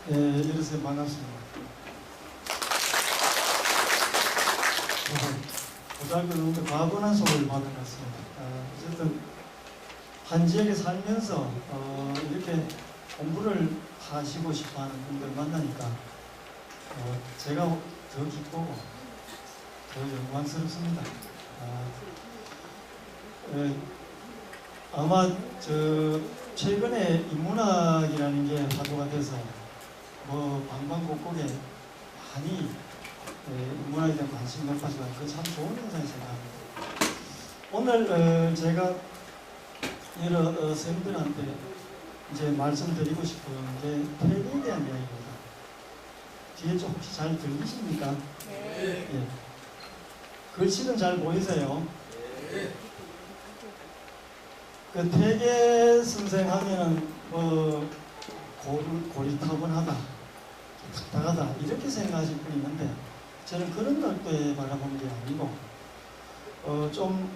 여러분 반갑습니다. 고등학교 과분한 소를 받아놨습니다. 어쨌든 한 지역에 살면서 이렇게 공부를 하시고 싶어하는 분들 만나니까 제가 더 기쁘고 더 영광스럽습니다. 아마 최근에 인문학이라는 게 화두가 돼서 방방곡곡에 많이 인문학에 대한 관심이 높아지고 그 참 좋은 현상이 생각합니다. 오늘 제가 여러 선생님들한테 이제 말씀드리고 싶은 게 폐기에 대한 이야기입니다. 뒤에 좀 혹시 잘 들리십니까? 네. 예. 글씨는 잘 보이세요? 네. 그 퇴계 선생 하면은 고리타분하다, 딱딱하다 이렇게 생각하실 분이 있는데 저는 그런 각도에 바라보는 게 아니고 좀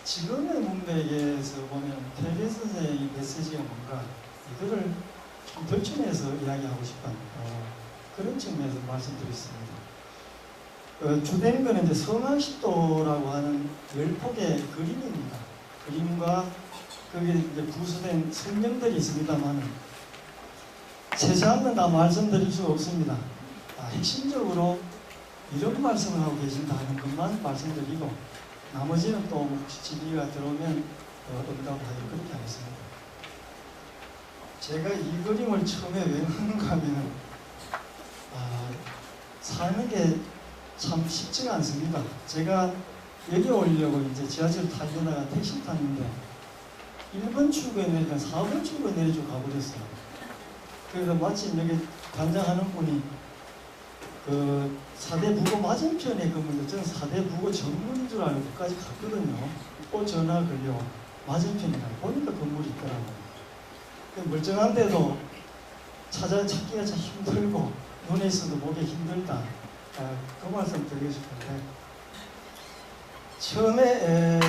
지금의 문맥에서 보면 퇴계 선생의 메시지가 뭔가 이거를 좀 덜쳐내서 이야기하고 싶은 그런 측면에서 말씀드리겠습니다. 주된 거는 이제 성악식도라고 하는 10폭의 그림입니다. 그림과 거기에 이제 부수된 설명들이 있습니다만 세세한 건 다 말씀드릴 수가 없습니다. 핵심적으로 이런 말씀을 하고 계신다 하는 것만 말씀드리고 나머지는 또 혹시 질의가 들어오면 응답하도록 그렇게 하겠습니다. 제가 이 그림을 처음에 왜 넣는가 하면 사는 게 참 쉽지가 않습니다. 제가 여기 오려고 이제 지하철 타려다가 택시 탔는데 1번 출구에 내리다 4번 출구에 내리고 가버렸어요. 그래서 마침 여기 관장하는 분이 그 사대부고 맞은편에 건물인데 저는 사대부고 정문인 줄 알고 끝까지 갔거든요. 또 전화 걸려 맞은편이라 보니까 건물이 있더라고요. 멀쩡한데도 찾기가 참 힘들고 눈에 있어도 보기 힘들다. 그 말씀 드리고 싶은데 처음에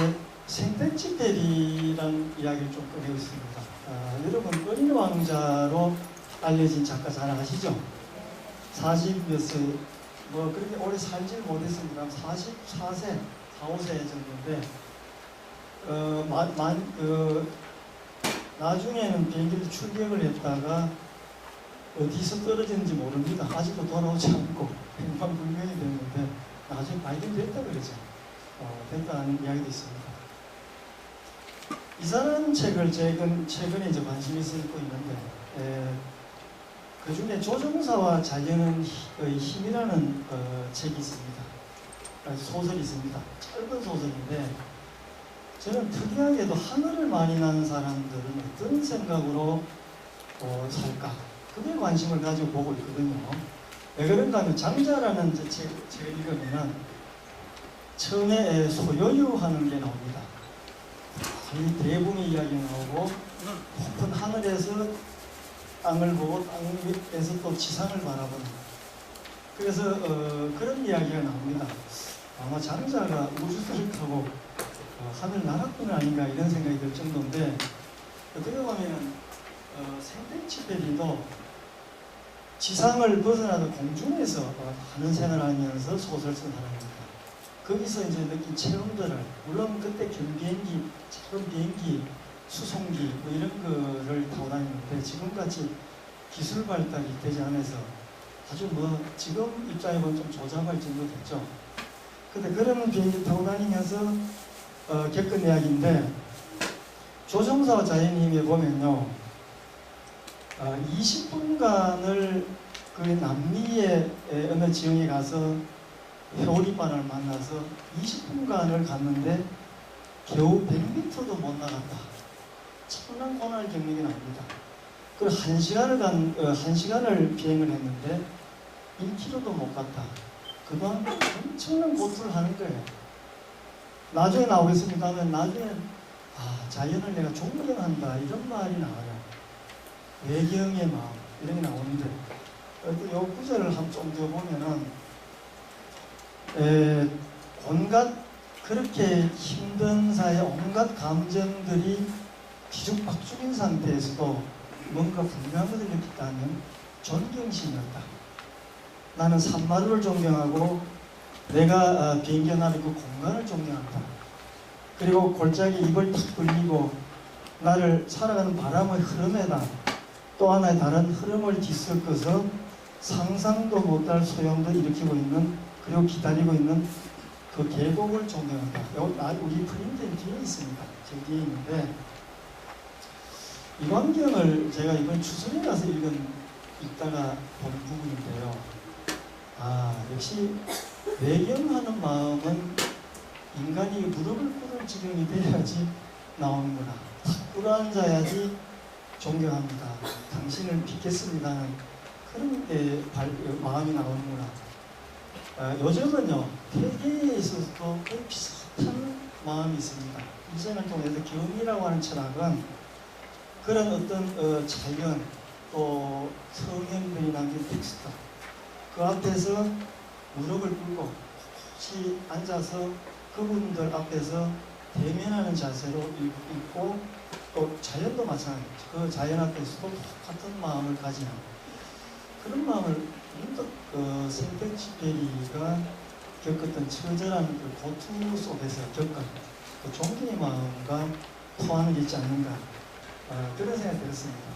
생택지 대비라는 이야기를 좀 꺼내고 있습니다. 여러분 어린 왕자로 알려진 작가 잘 아시죠? 40몇 세, 그렇게 오래 살질 못했습니다. 44세, 4, 5세 정도인데 나중에는 비행기를 출격을 했다가 어디서 떨어졌는지 모릅니다. 아직도 돌아오지 않고 행방불명이 됐는데 나중에 발견됐다 그러죠. 됐다는 이야기도 있습니다. 이 사람 책을 최근에 이제 관심이 있고 있는데 그 중에 조종사와 자연의 힘이라는 책이 있습니다. 소설이 있습니다. 짧은 소설인데 저는 특이하게도 하늘을 많이 나는 사람들은 어떤 생각으로 살까? 그게 관심을 가지고 보고 있거든요. 왜 그런가 하면 장자라는 책을 읽으면 처음에 소요유하는 게 나옵니다. 이 대붕의 이야기가 나오고 높은 하늘에서 땅을 보고 땅에서 또 지상을 바라보는 그래서 그런 이야기가 나옵니다. 아마 장자가 우주선을 타고 하늘 날았던 아닌가 이런 생각이 들 정도인데 어떻게 보면 생태치대비도 지상을 벗어나서 공중에서 하는 생활을 하면서 소설 쓴 사람입니다. 거기서 이제 느낀 체험들을 물론 그때 경비행기, 작은 비행기, 수송기 이런 거를 타고 다니는데 지금같이 기술 발달이 되지 않아서 아주 지금 입장에 보면 좀 조잡할 정도 됐죠. 근데 그런 비행기 타고 다니면서 겪은 이야기인데 조종사와 자연님에 보면요 20분간을 그 남미의 어느 지역에 가서 회오리바람을 만나서 20분간을 갔는데 겨우 100m도 못 나갔다. 엄청난 고난을 겪는 게 나옵니다. 그리고 1시간을 비행을 했는데 1km도 못 갔다. 그동안 엄청난 고통을 하는 거예요. 나중에 나오겠습니다만 나중에 자연을 내가 존경한다 이런 말이 나와요. 외경의 마음 이런 게 나오는데 이 구절을 한 좀 더 보면은 온갖 그렇게 힘든 사이에 온갖 감정들이 뒤죽박죽인 상태에서도 뭔가 분명한 것을 느꼈다면 존경심이었다. 나는 산마루를 존경하고 내가 비행기나는 그 공간을 존경한다. 그리고 골짜기 입을 탁 벌리고 나를 살아가는 바람의 흐름에다 또 하나의 다른 흐름을 뒤섞어서 상상도 못할 소용도 일으키고 있는, 그리고 기다리고 있는 그 계곡을 존경한다. 우리 프린트는 뒤에 있습니다. 제 뒤에 있는데 이 광경을 제가 이번 추석에 가서 읽다가 본 부분인데요. 역시 외경하는 마음은 인간이 무릎을 꿇을 지경이 돼야지 나오는구나. 탁 꿇어앉아야지 존경합니다. 당신을 믿겠습니다는 그런 마음이 나오는구나. 요즘은요, 세계에 있어서도 거의 비슷한 마음이 있습니다. 일생을 통해서 경이라고 하는 철학은 그런 어떤 자연, 또 성현들이 남긴 텍스트, 그 앞에서 무릎을 꿇고 혹시 앉아서 그분들 앞에서 대면하는 자세로 읽고, 또 자연도 마찬가지죠. 그 자연 앞에서도 똑같은 마음을 가지는 그런 마음을 문득 생텍쥐페리가 겪었던 처절한 그 고통 속에서 겪은 그 존경의 마음과 통하는 게 있지 않는가, 그런 생각이 들었습니다.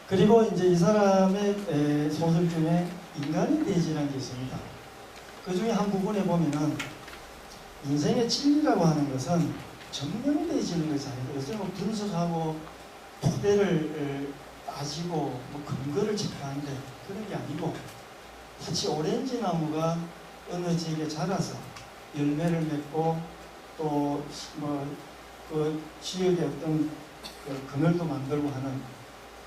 그리고 이제 이 사람의 소설 중에 인간의 대지라는 게 있습니다. 그 중에 한 부분에 보면은 인생의 진리라고 하는 것은 증명되어지는 것이 아니고, 요새 뭐 분석하고 토대를 따지고 뭐 근거를 체크하는데 그런 게 아니고, 마치 오렌지 나무가 어느 지역에 자라서 열매를 맺고 또 뭐 그 지역의 어떤 그 그늘도 만들고 하는,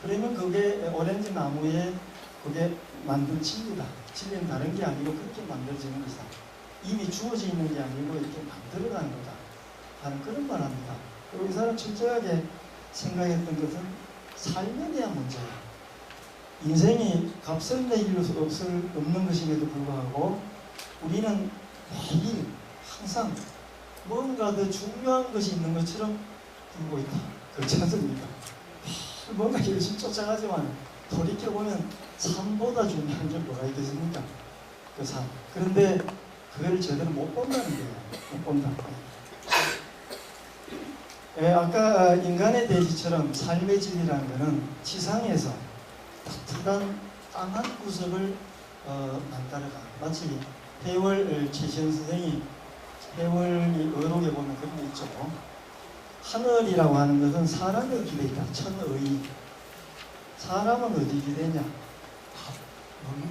그러면 그게 오렌지 나무에 그게 만든 진리다. 진리는 다른 게 아니고 그렇게 만들어지는 것이다. 이미 주어져 있는 게 아니고 이렇게 만들어가는 거다 하는 그런 말 합니다. 그리고 이 사람 철저하게 생각했던 것은 삶에 대한 문제예요. 인생이 값을 내길 수 없는 것임에도 불구하고 우리는 매일 항상 뭔가 더 중요한 것이 있는 것처럼 불고 있다. 그렇지 않습니까? 뭔가 열심히 쫓아가지만 돌이켜보면 삶보다 중요한 게 뭐가 있겠습니까? 그 삶. 그런데 그걸 제대로 못 본다는 거예요. 못 본다. 아까 인간의 대지처럼 삶의 질이라는 것은 지상에서 따뜻한 땅 한 구석을 만들어가. 마치 해월 최시현 선생이 해월이 어록에 보면 그런 게 있죠. 하늘이라고 하는 것은 사람의 길에 있다. 천의. 사람은 어디 기대냐? 밥,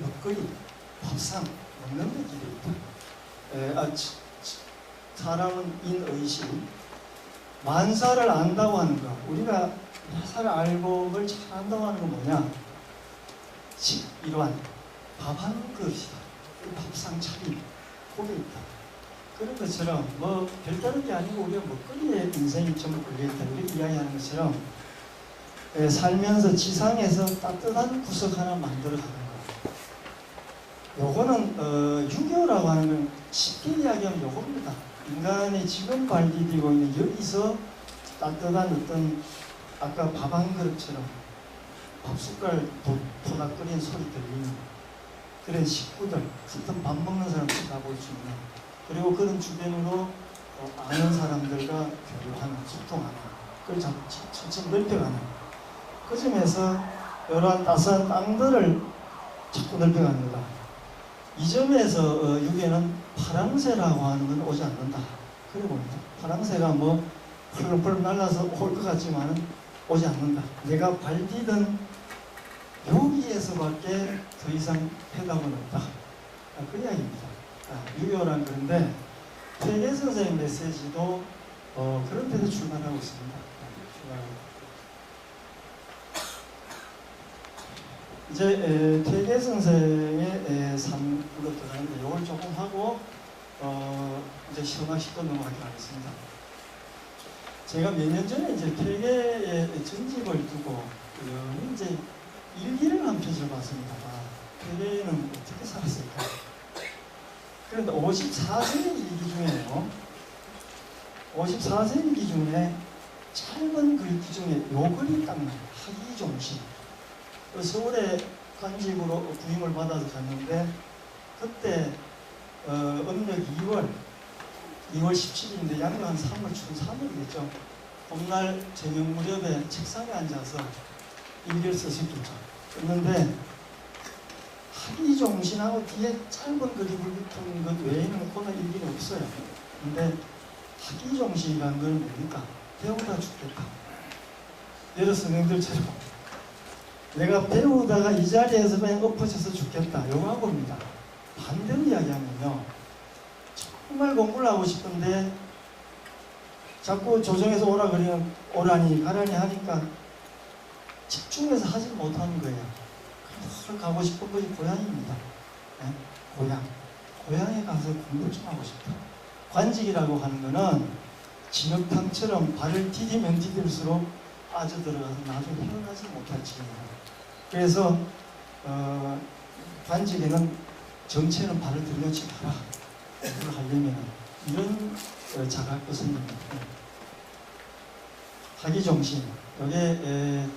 먹거리, 밥상, 먹는 데 기대 있다. 사람은 인의식. 만사를 안다고 하는 거. 우리가 만사를 알고 그걸 잘 안다고 하는 건 뭐냐? 일환, 밥 한 그릇이다. 밥상 차림, 거기에 있다. 그런 것처럼 뭐 별다른 게 아니고 우리가 먹거리에 인생이 전부 걸려있다. 이렇게 이야기하는 것처럼 살면서 지상에서 따뜻한 구석 하나 만들어가는 거. 요거는 유교라고 하는 건 쉽게 이야기하면 요겁니다. 인간이 지금 발디디고 있는 여기서 따뜻한 어떤 아까 밥 한 그릇처럼 밥 숟갈 토닥거리는 소리 들리는 그런 식구들, 같은 밥 먹는 사람 쳐다볼 수 있는, 그리고 그런 주변으로 아는 사람들과 교류하는, 소통하는, 그걸 천천히 넓혀가는, 그 점에서 이러한 따스한 땅들을 자꾸 넓혀가는 거다. 이 점에서 유괴는 파랑새라고 하는 건 오지 않는다. 그래 봅니다. 파랑새가 뭐 펄펄 날아서 올 것 같지만은 오지 않는다. 내가 발디든 여기에서밖에 더 이상 해답은 없다. 그 이야기입니다. 유교란 그런데 퇴계 선생의 메시지도 그런 데서 출발하고 있습니다. 이제 퇴계 선생의 삶으로 들어가는데 이걸 조금 하고 이제 시험학식도 넘어가도록 하겠습니다. 제가 몇 년 전에 이제 퇴계의 전집을 두고 이제 일기를 한 편을 봤습니다. 퇴계는 어떻게 살았을까? 그런데 54세기 일기 중에요. 54세기 일기 중에 짧은 글귀 중에 요 글이 딱 나와요. 하기종신. 서울에 관직으로 구임을 받아서 갔는데 그때 음력 2월 17일인데 양력 한 3월 중 3월이겠죠. 봄날 저녁 무렵에 책상에 앉아서 일기를 썼었겠죠. 그런데 학위종신하고 뒤에 짧은 그림을 붙은 것 외에는 오늘 일기는 없어요. 근데 학위종신이라는 건 뭡니까? 배우다 죽겠다. 여러 선생님들처럼 내가 배우다가 이 자리에서 그냥 엎어져서 죽겠다. 요거하고입니다. 반대로 이야기하면요. 정말 공부를 하고 싶은데 자꾸 조정해서 오라니 가라니 하니까 집중해서 하지 못하는 거예요. 그래서 가고 싶은 것이 고향입니다. 네? 고향에 가서 공부를 좀 하고 싶다. 관직이라고 하는 거는 진흙탕처럼 발을 디디면 디딜수록 빠져들어가서 나중에 헤어나지 못할 지경이에요. 그래서 관직에는 정체는 발을 들여놓지 마라. 그걸 하려면 이런 자각도 생깁니다. 학위정신. 이게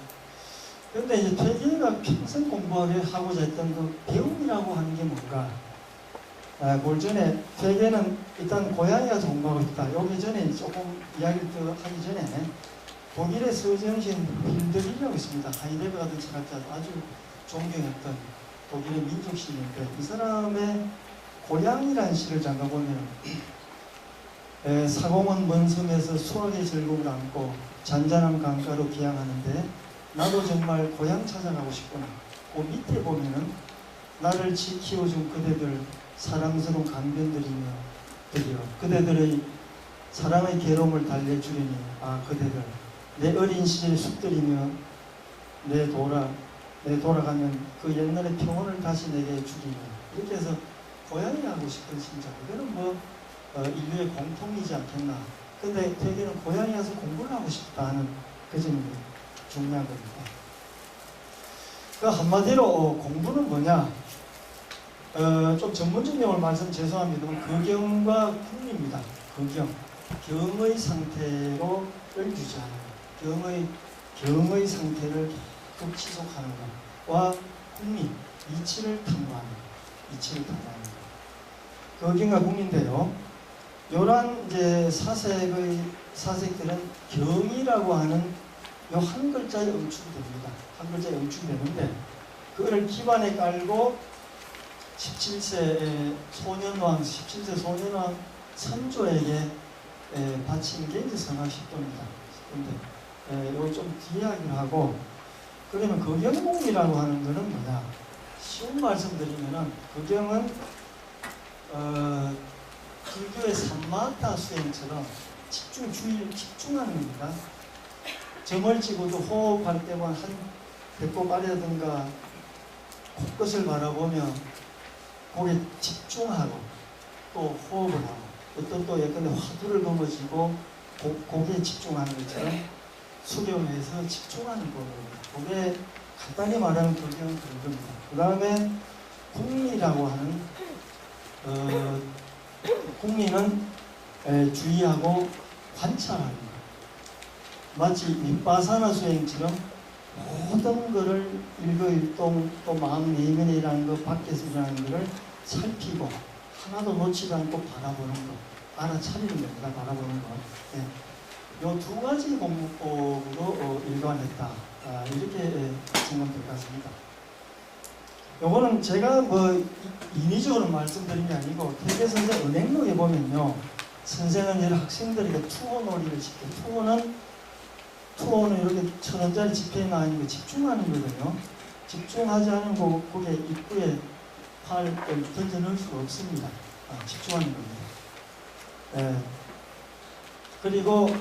그런데 이제 퇴계가 평생 공부하게 하고자 했던 그 배움이라고 하는 게 뭔가? 뭘 전에 퇴계는 일단 고향에 가서 공부하고 싶다. 여기 전에 조금 이야기를 하기 전에 독일의 서정신 힐들이라고 있습니다. 하이데거 같은 철학자 아주 존경했던 독일의 민족시인인데 이 사람의 고향이라는 시를 잠깐 보면 사공원 먼 섬에서 수학의 즐거움을 안고 잔잔한 강가로 기양하는데 나도 정말 고향 찾아가고 싶구나. 그 밑에 보면은 나를 지키워준 그대들 사랑스러운 강변들이며 드디어 그대들의 사랑의 괴로움을 달래주려니 그대들 내 어린 시절의 숲들이며 내 돌아가면 그 옛날의 평온을 다시 내게 주리니 이렇게 해서 고향에 가고 싶은 심정 이거는 뭐 인류의 공통이지 않겠나. 근데 되게는 고향에 가서 공부를 하고 싶다 하는 그 점이 중요한 겁니다. 그 한마디로 공부는 뭐냐? 좀 전문적 용어를 말씀 죄송합니다만 거경과 국리입니다. 경의 상태로 유지하는 것, 경의 상태를 계속 지속하는 것과 국리, 이치를 탐구하는 것. 거경과 국리인데요. 요런 이제 사색들은 경이라고 하는 요 한 글자에 응축이 됩니다. 한 글자에 응축이 되는데 그거를 기반에 깔고 17세 소년왕 선조에게 바친 게 이제 성악십도입니다. 근데 이거 좀 이야기를 하고 그러면 거경공이라고 하는 거는 뭐냐? 쉬운 말씀드리면은 거경은 불교의 삼마타 수행처럼 집중하는 겁니다. 점을 찍어도 호흡할 때만 한 배꼽 아래라든가 코끝을 바라보며 거기에 집중하고 또 호흡을 하고 어떤 또 예컨대 화두를 넘어지고 거기에 집중하는 것처럼 수경해서 집중하는 법입니다. 그게 간단히 말하면 거경은 그런 겁니다. 그 다음에 국리라고 하는 국리는 주의하고 관찰하는 것. 마치 윗바사나 수행처럼 모든 것을 일거일동 또 마음 내면이라는 것 밖에서 일어나는 것을 살피고 하나도 놓치지 않고 바라보는 것, 알아차리는 겁니다. 바라보는 것. 이 두 가지 공부법으로 일관했다. 이렇게 생각될 것 같습니다. 요거는 제가 뭐 인위적으로 말씀드린 게 아니고 퇴계 선생 은행록에 보면요, 선생은 여러 학생들에게 투어 놀이를 시켜. 투어는 이렇게 1,000원짜리 지폐에 나있는 거 집중하는 거거든요. 집중하지 않은 거기에 입구에 팔을 던져 넣을 수가 없습니다. 집중하는 겁니다. 그리고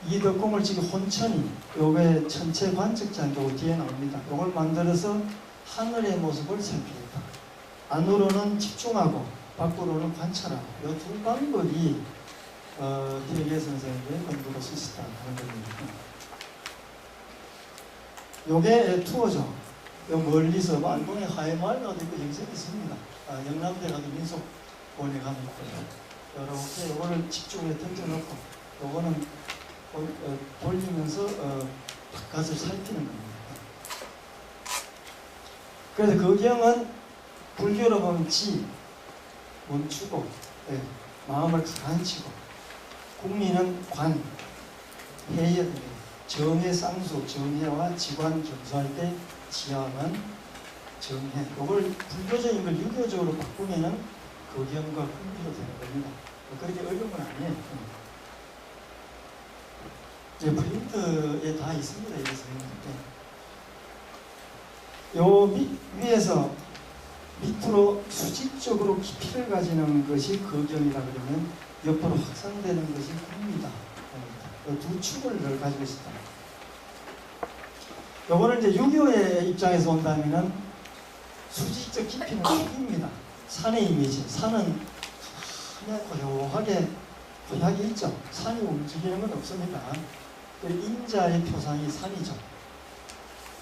이 덕공을 지금 혼천이 요게 천체 관측자고 뒤에 나옵니다. 요걸 만들어서 하늘의 모습을 살피겠다. 안으로는 집중하고 밖으로는 관찰하고 이 두 방법이 퇴계 선생님의 공부로 쓸 수 있다는 겁니다. 요게 투어죠. 요 멀리서 안동에 하회마을 가도 있고 영석이 있습니다. 영남대 가도 민속원에 가도 있고요. 이렇게 요거를 집중해 던져놓고 요거는 돌리면서 바깥을 살피는 겁니다. 그래서 거경은 불교로 보면 지, 멈추고, 예, 마음을 가라앉히고, 국리는 관, 해야 됩니다. 정해 쌍수, 정해와 지관 겸수할 때 지하는 정해. 이걸 불교적인 걸 유교적으로 바꾸면은 거경과 국리로 되는 겁니다. 그렇게 어려운 건 아니에요. 이제 프린트에 다 있습니다. 이게 요 위에서 밑으로 수직적으로 깊이를 가지는 것이 거경이라 그러면 옆으로 확산되는 것이 국리다. 두 축을 가지고 있습니다. 요거는 이제 유교의 입장에서 온다면은 수직적 깊이는 축입니다. 산의 이미지. 산은 그냥 고요하게 있죠. 산이 움직이는 건 없습니다. 인자의 표상이 산이죠.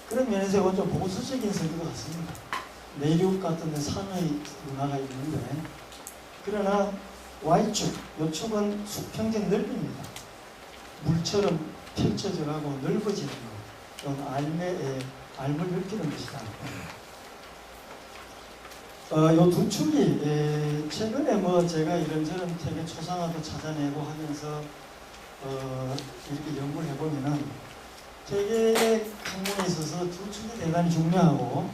그런 면에서 이건 좀 보수적인 성격 같습니다. 내륙 같은 데 산의 문화가 있는데, 그러나 Y축, 요 축은 수평적 넓이입니다. 물처럼 펼쳐져 가고 넓어지는 것. 이건 알을 넓히는 것이다. 요 두 축이 최근에 뭐 제가 이런저런 되게 초상화도 찾아내고 하면서 이렇게 연구를 해보면은 되게 학문에 있어서 두 축이 대단히 중요하고,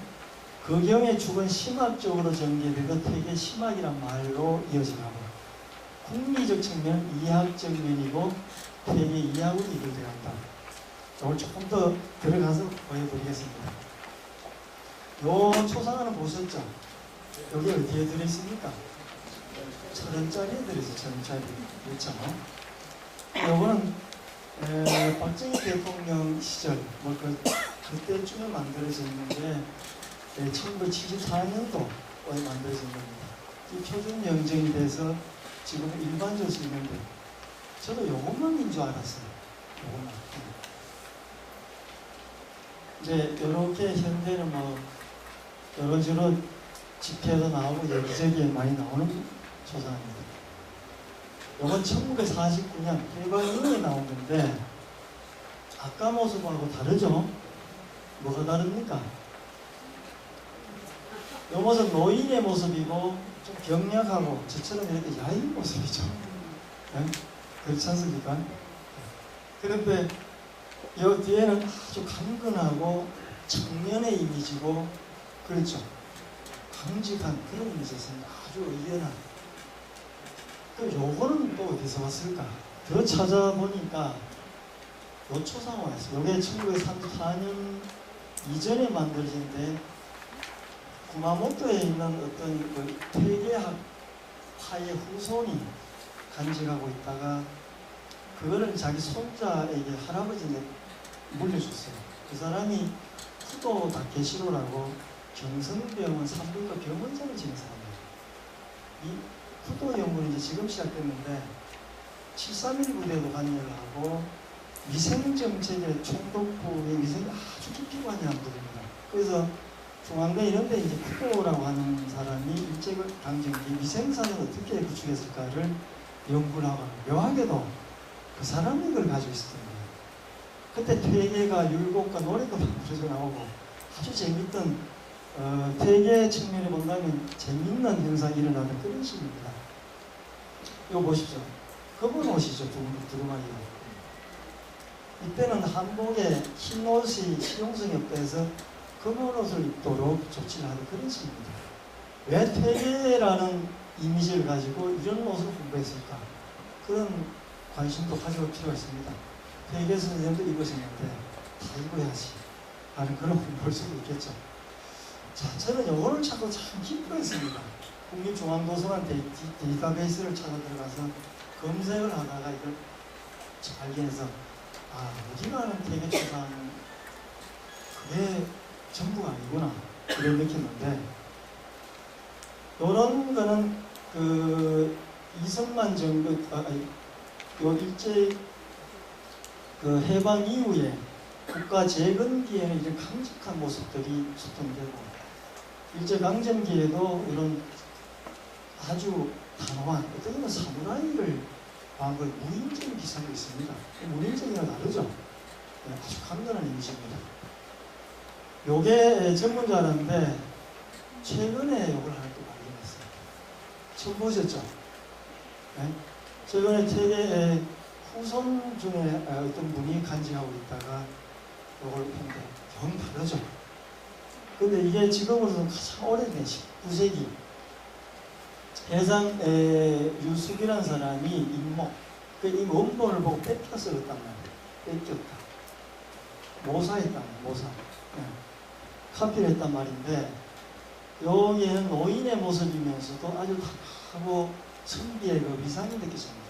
거경의 축은 심학적으로 전개되고 되게 심학이란 말로 이어지고, 국리적 측면은 이학적 면이고 되게 이학으로 이루어져간다. 이걸 조금 더 들어가서 보여드리겠습니다. 요 초상화는 보셨죠? 여기 어디에 들어있습니까? 1,000원짜리에 들어있어요. 1,000원짜리. 그렇죠? 요거는 박정희 대통령 시절 그때쯤에 만들어졌는데 1974년도에 만들어진 겁니다. 이 표준 영정이 돼서 지금 일반적으로 쓰는데, 저도 요것만인 줄 알았어요. 요것만. 이제 이렇게 현대는 뭐 여러저런 집회도 나오고 여기저기에 많이 나오는 초상입니다. 이건 1949년 해방 이후에 나온 건데, 아까 모습하고 다르죠? 뭐가 다릅니까? 이 모습 노인의 모습이고 좀 경약하고 저처럼 이렇게 야인 모습이죠. 네? 그렇지 않습니까? 그런데 이 뒤에는 아주 강건하고 청년의 이미지고, 그렇죠? 강직한 그런 이미지였습니다. 아주 의연한. 그럼 요거는 또 어디서 왔을까? 더 찾아보니까 요 초상화였어요. 요게 1934년 이전에 만들어진데, 구마모토에 있는 어떤 그 퇴계학파의 후손이 간직하고 있다가 그거를 자기 손자에게 할아버지한테 물려줬어요. 그 사람이 후도 다케시로라고 경성병원 산부인과 병원장을 지낸 사람이에요. 이 후도 연구는 이제 지금 시작됐는데 7.3.1 부대도 관여를 하고 위생정책의 총독부의 위생이 아주 깊이 관여한 분입니다. 그래서 중앙대 이런 데 이제 후보라고 하는 사람이 일제강점기 위생사를 어떻게 구축했을까를 연구를 하고, 묘하게도 그 사람이 그걸 가지고 있었던 거예요. 그때 퇴계가 율곡과 노래도 만들어져 나오고 아주 재밌던 퇴계 측면에 본다면 재밌는 현상이 일어나는 그런 식입니다. 이거 보십시오. 검은 옷이죠. 두루마리가. 이때는 한복에 흰 옷이 실용성이 없다 해서 검은 옷을 입도록 조치를 하는 그런 식입니다. 왜 퇴계라는 이미지를 가지고 이런 옷을 공부했을까? 그런 관심도 가져볼 필요가 있습니다. 퇴계 선생님도 입으셨는데 다 입어야지 하는 그런 볼 수도 있겠죠. 자, 저는 요거를 찾고 참 기뻐했습니다. 국립중앙도서관 데이터베이스를 찾아 들어가서 검색을 하다가 이걸 발견해서, 우리가 아는 퇴계 초상은 그게 전부가 아니구나, 이걸 느꼈는데, 요런 거는 이승만 정부, 요 일제 해방 이후에 국가 재건기에는 이제 강직한 모습들이 수통되고, 일제 강점기에도 이런 아주 단호한, 어떻게 보면 사무라이를 과거에 무인적인 기사도 있습니다. 무인적이랑 다르죠? 네, 아주 강건한 이미지입니다. 요게 전문자인데 최근에 이걸 하나 또 발견했어요. 처음 보셨죠? 네? 최근에 태계의 후손 중에 어떤 분이 간직하고 있다가 이걸 했는데 영 다르죠. 근데 이게 지금으로서는 가장 오래된 19세기 해상 유숙이라는 사람이 임목, 이 원본을 보고 뺏겨 썼단 말이에요. 뺏겼다. 모사했단 말이에요. 모사. 네. 카피를 했단 말인데 여기에는 노인의 모습이면서도 아주 하고 선비의 그 위상이 느껴집니다.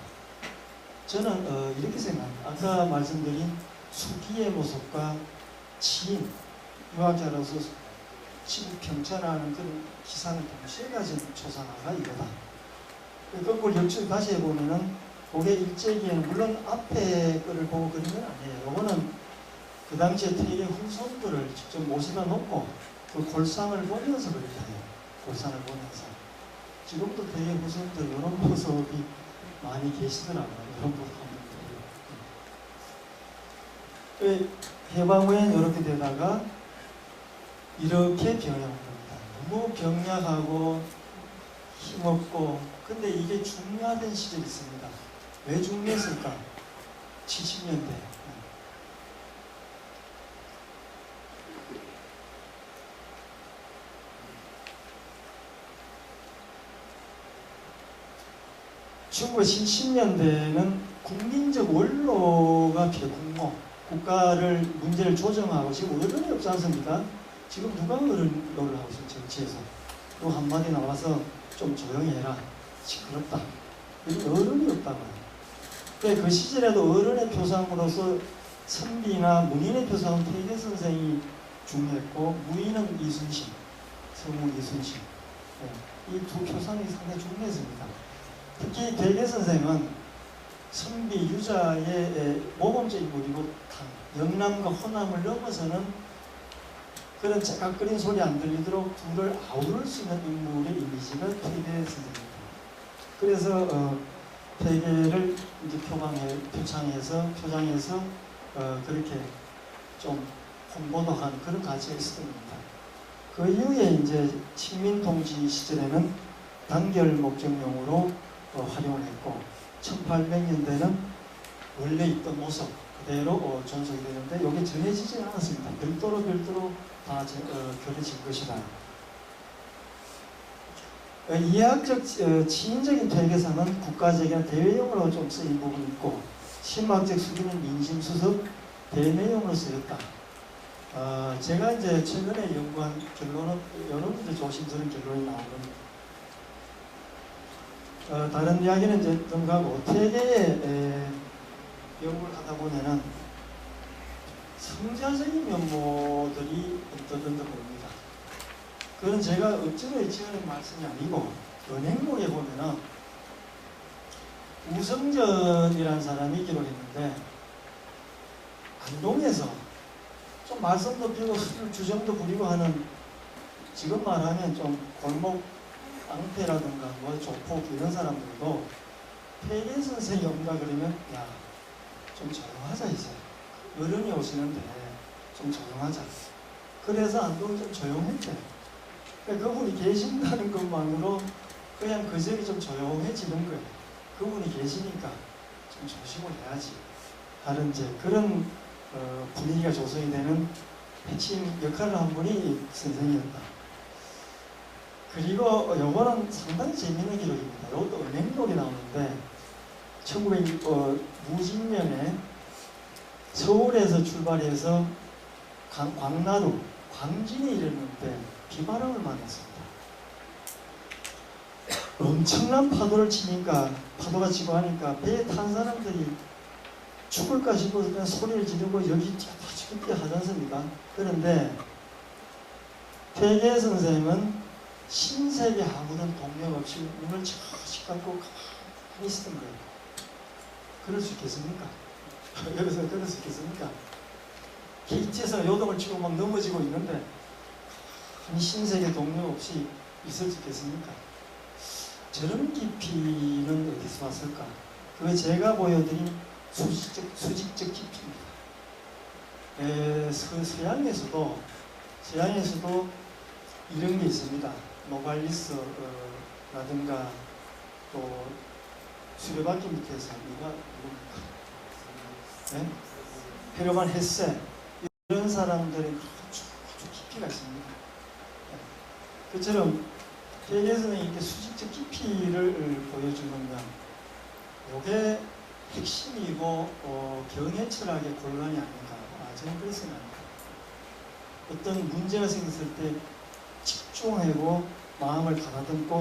저는 이렇게 생각합니다. 아까 말씀드린 수기의 모습과 지인, 유학자로서 지구 평천하는 그런 기상을 동시에 가진 초상화가 이거다. 거꾸로 역출 다시 해보면은 그게 일제기에는 물론 앞에 거를 보고 그린 건 아니에요. 이거는 그 당시에 태계 후손들을 직접 모시다 놓고 그 골상을 보면서 그렸다 해요. 골상을 보면서. 지금도 태계 후손들 이런 모습이 많이 계시더라고요. 이런 분들이. 해방 후에는 이렇게 되다가 이렇게 병약한 겁니다. 너무 병약하고 힘없고, 근데 이게 중요하던 시절이 있습니다. 왜 중요했을까? 70년대. 중국 70년대에는 국민적 원로가 비공모, 국가를 문제를 조정하고 지금 어른이 없지 않습니까? 지금 누가 어른을 하고 있어요? 정치에서. 또 한마디 나와서 좀 조용히 해라. 시끄럽다. 어른이 없다고요. 그 시절에도 어른의 표상으로서 선비나 문인의 표상은 태계 선생이 중요했고, 무인은 이순신, 성우 이순신. 네. 이 두 표상이 상당히 중요했습니다. 특히 태계 선생은 선비 유자의 모범적인 인물이고, 영남과 호남을 넘어서는 그런 째깍거리는 소리 안 들리도록 둘을 아우를 수 있는 인물의 이미지가 태계 선생입니다. 그래서 태계를 이제 표창해서 그렇게 좀 홍보도 한 그런 가치가 있었던 겁니다. 그 이후에 이제 식민통치 시절에는 단결 목적용으로 활용을 했고, 1800년대는 원래 있던 모습 그대로 존속이 되는데 이게 정해지지 않았습니다. 별도로 다 겨뤄진 것이다. 이해학적 치인적인 퇴계사는 국가적인 대외용으로 좀 쓰인 부분이 있고, 심화학적 수기는 민심수습 대내용으로 쓰였다. 제가 이제 최근에 연구한 결론은 여러분들 조심스러운 결론이 나온 겁니다. 다른 이야기는 이제 등하고 퇴계의 연구를 하다 보면은 성자적인 면모들이 언뜻언뜻 봅니다. 그건 제가 억지로 지어낸 말씀이 아니고, 은행록에 보면은 우성전이라는 사람이 기록했는데, 안동에서 좀 말썽도 피우고 술 주정도 부리고 하는, 지금 말하면 좀 골목 깡패라든가 뭐 조폭 이런 사람들도 태계 선생이 온다 그러면 야, 좀 조용하자 이제. 어른이 오시는데 좀 조용하자. 그래서 안동이 좀 조용했대. 그러니까 그분이 계신다는 것만으로 그냥 그 지역이 좀 조용해지는 거예요. 그분이 계시니까 좀 조심을 해야지 하는 이제 그런 분위기가 조성이 되는 핵심 역할을 한 분이 선생이었다. 그리고 요거는 상당히 재미있는 기록입니다. 이것도 은행록이 나오는데 1900무진년에 서울에서 출발해서 광나루, 광진에 이르는데 비바람을 만났습니다. 엄청난 파도를 치니까, 파도가 치고 하니까 배에 탄 사람들이 죽을까 싶어서 그냥 소리를 지르고 여기 죽게 하지 않습니까? 그런데 퇴계 선생은 신세계 아무런 동력 없이 눈을 착 감고 가만히 있었던 거예요. 그럴 수 있겠습니까? 여기서 그럴 수 있겠습니까? 기체에서 요동을 치고 막 넘어지고 있는데 신세계 동력 없이 있을 수 있겠습니까? 저런 깊이는 어디서 왔을까? 그게 제가 보여드린 수직적 깊이입니다. 서양에서도 이런 게 있습니다. 노발리스라든가 또 수레바퀴 밑에서 누가 누굽니까? 네? 헤르만 헤세 이런 사람들이 아주 깊이가 있습니다. 그처럼 개개선의 이렇게 수직적 깊이를 보여주면 이게 핵심이고 경의 철학의 골반이 아닌가. 저는 그렇게 생각합니다. 어떤 문제가 생겼을 때 집중하고 마음을 가다듬고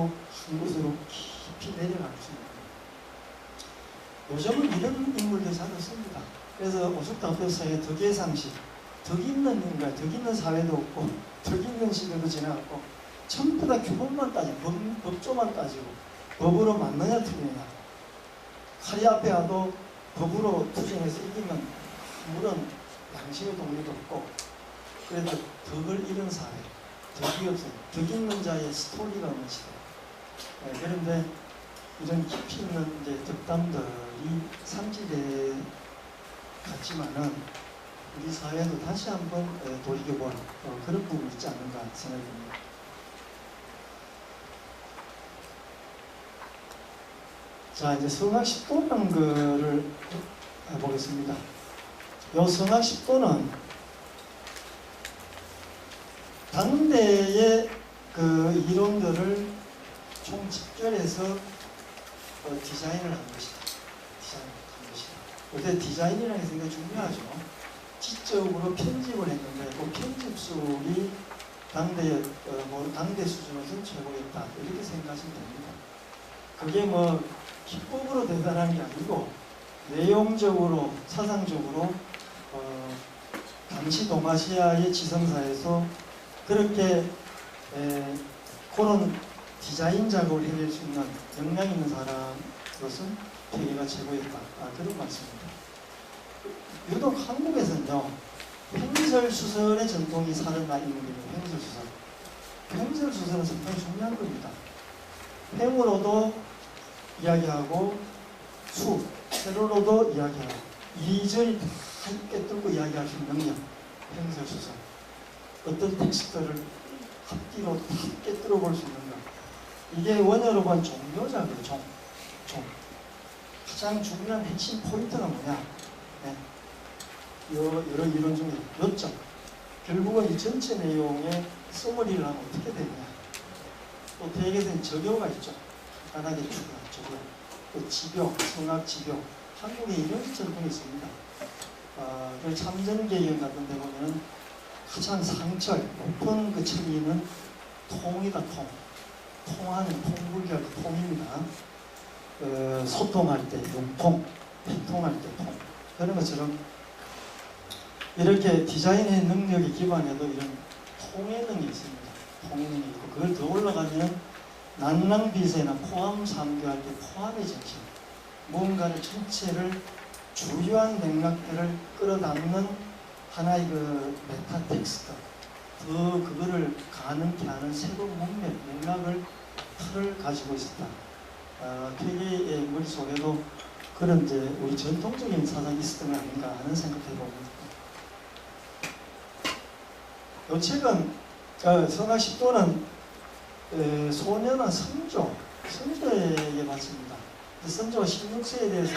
한 곳으로 깊이 내려갈 수 있는. 요즘은 이런 인물들 잘 없습니다. 그래서 오죽다표서의 덕의 상식, 덕 있는 인간, 덕 있는 사회도 없고 덕 있는 시대도 지나갔고 전부 다 규범만 따지고 법조만 따지고 법으로 맞느냐 틀리냐. 칼이 앞에 와도 법으로 투쟁해서 이기면 아무런 양심의 동료도 없고 그래도 덕을 잃은 사회, 덕이 없어요. 덕 있는 자의 스토리가 없는 시대. 그런데 이런 깊이 있는 이제 덕담들이 상지대 같지만은 우리 사회도 다시 한번 돌이켜볼 그런 부분이 있지 않는가 생각합니다. 자, 이제 성악 10도라는 거를 해보겠습니다. 이 성악 10도는 당대의 그 이론들을 총 집결해서 디자인을 한 것이다. 근데 디자인이라는 게 굉장히 중요하죠. 지적으로 편집을 했는데 그 편집술이 당대 수준에서는 최고였다. 이렇게 생각하시면 됩니다. 그게 뭐 기법으로 대단한 게 아니고 내용적으로 사상적으로 당시 동아시아의 지성사에서 그렇게 그런 디자인 작업을 해낼 수 있는 역량 있는 사람으로서는 되게가 최고였다. 그런 말씀입니다. 유독 한국에서는요, 횡설수설의 전통이 살아나 있는 게 횡설수설. 횡설수설은 상당히 중요한 겁니다. 횡으로도 이야기하고 세로로도 이야기하고 이리저리 다 꿰뚫고 이야기할 수 있는 능력, 횡설수설. 어떤 텍스트를 앞뒤로 다 꿰뚫어 볼 수 있는 것. 이게 원어로 보면 종묘자고요. 종. 가장 중요한 핵심 포인트가 뭐냐? 여러 이론 중에 요점. 결국은 이 전체 내용의 써머리를 하면 어떻게 되느냐. 또 대개는 저교가 있죠. 간단하게 저교. 또 지교, 성악 지교. 한국에 이런 전통이 있습니다. 그 참전개경 같은 데 보면은 가장 상철, 높은 그 층위는 통이다, 통. 통하는 통불교의 통입니다. 소통할 때 융통, 행통할 때 통. 그런 것처럼 이렇게 디자인의 능력에 기반해도 이런 통의 능력이 있습니다. 통의 능력이 있고 그걸 더 올라가면 난랑비세나 포함 삼교할 때 포함의 정신, 뭔가를 전체를 주요한 맥락들을 끌어담는 하나의 그 메타 텍스트, 더 그거를 가능케 하는 새로운 맥락을 틀을 가지고 있었다. 퇴계의 머릿속에도 그런 이제 우리 전통적인 사상이 있었던 게 아닌가 하는 생각해 봅니다. 이 책은 성악 10도는 소년은 선조에게 받습니다. 선조가 16세에 대해서